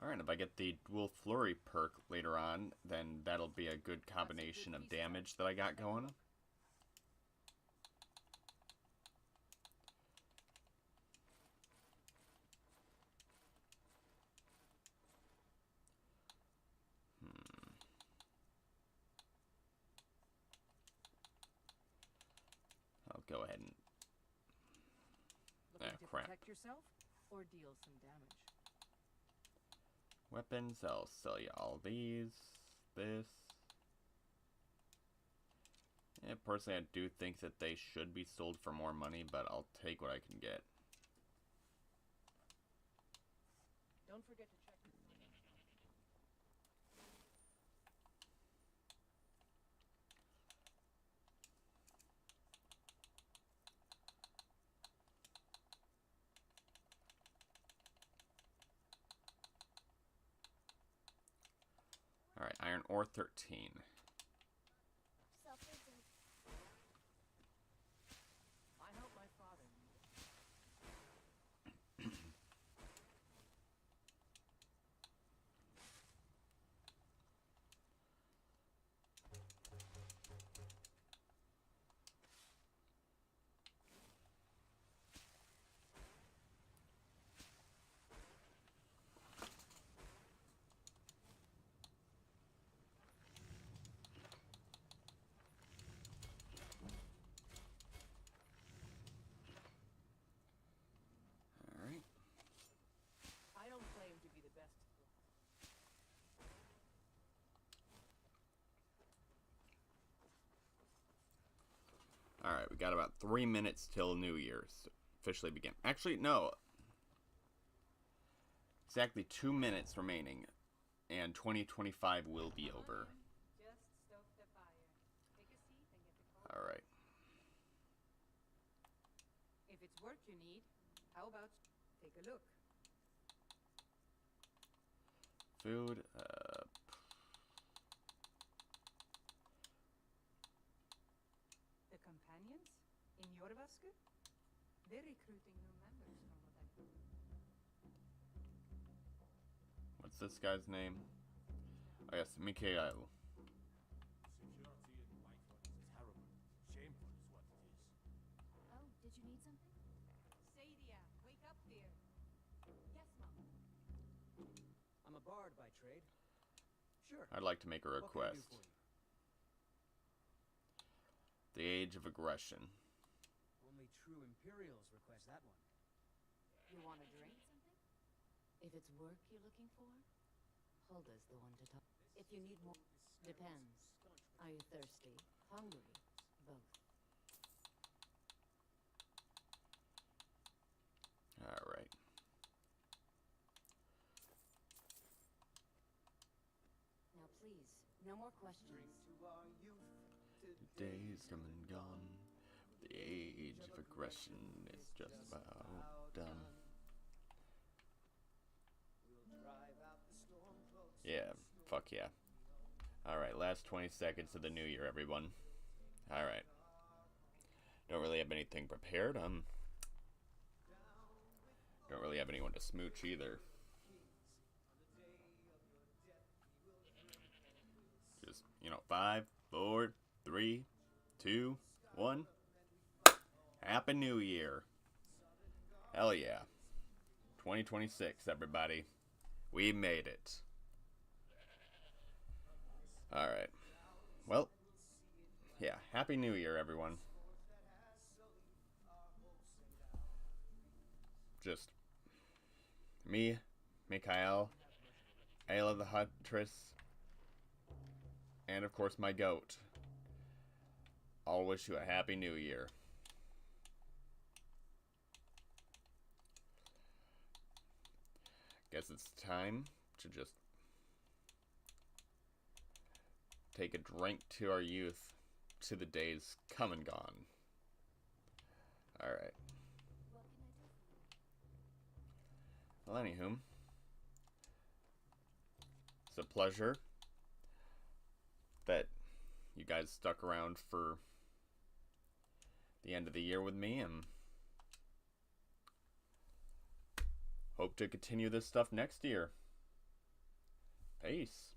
Alright, if I get the Dual Flurry perk later on, then that'll be a good combination of damage that I got going. I'll go ahead and... Looking to crap. protect yourself or deal some damage? Weapons, I'll sell you all these, this. Yeah, personally, I do think that they should be sold for more money, but I'll take what I can get. Don't forget to check your Alright, iron ore 13. I hope my father Alright. I don't claim to be the best. Alright, we got about 3 minutes till New Year's officially begin. Actually, no. Exactly 2 minutes remaining, and 2025 will be over. Just stoke the fire. Take a seat and get the cold. Alright. If it's work you need, how about take a look? Food, The companions in Jorvaske? They're recruiting new members from what I've heard. what's this guy's name? Oh yes, Mikhail. Security in Whiterun is terrible. Shameful is what it is. Oh, did you need something? Sadia, wake up there. Yes, Mom. I'm a bard by trade. Sure. I'd like to make a What can I do request. for you? The Age of Aggression. Only true Imperials request that one. You want a drink? If it's work you're looking for, Hulda's the one to talk. If you need more, depends. Are you thirsty? Hungry? Both. Alright. Now please, no more questions. The days come and gone. The Age of Aggression is just about done. Yeah, fuck yeah. Alright, last 20 seconds of the new year, everyone. Alright. Don't really have anything prepared. Don't really have anyone to smooch either. Just, 5, 4, 3, 2, 1. Happy New Year. Hell yeah. 2026, everybody. We made it. Alright. Well, yeah, Happy New Year, everyone. Just me, Mikhail, Ayla the Huntress, and of course my goat. I'll wish you a Happy New Year. Guess it's time to just take a drink to our youth, to the days come and gone. Alright. Well, anywho, it's a pleasure that you guys stuck around for the end of the year with me, and hope to continue this stuff next year. Peace.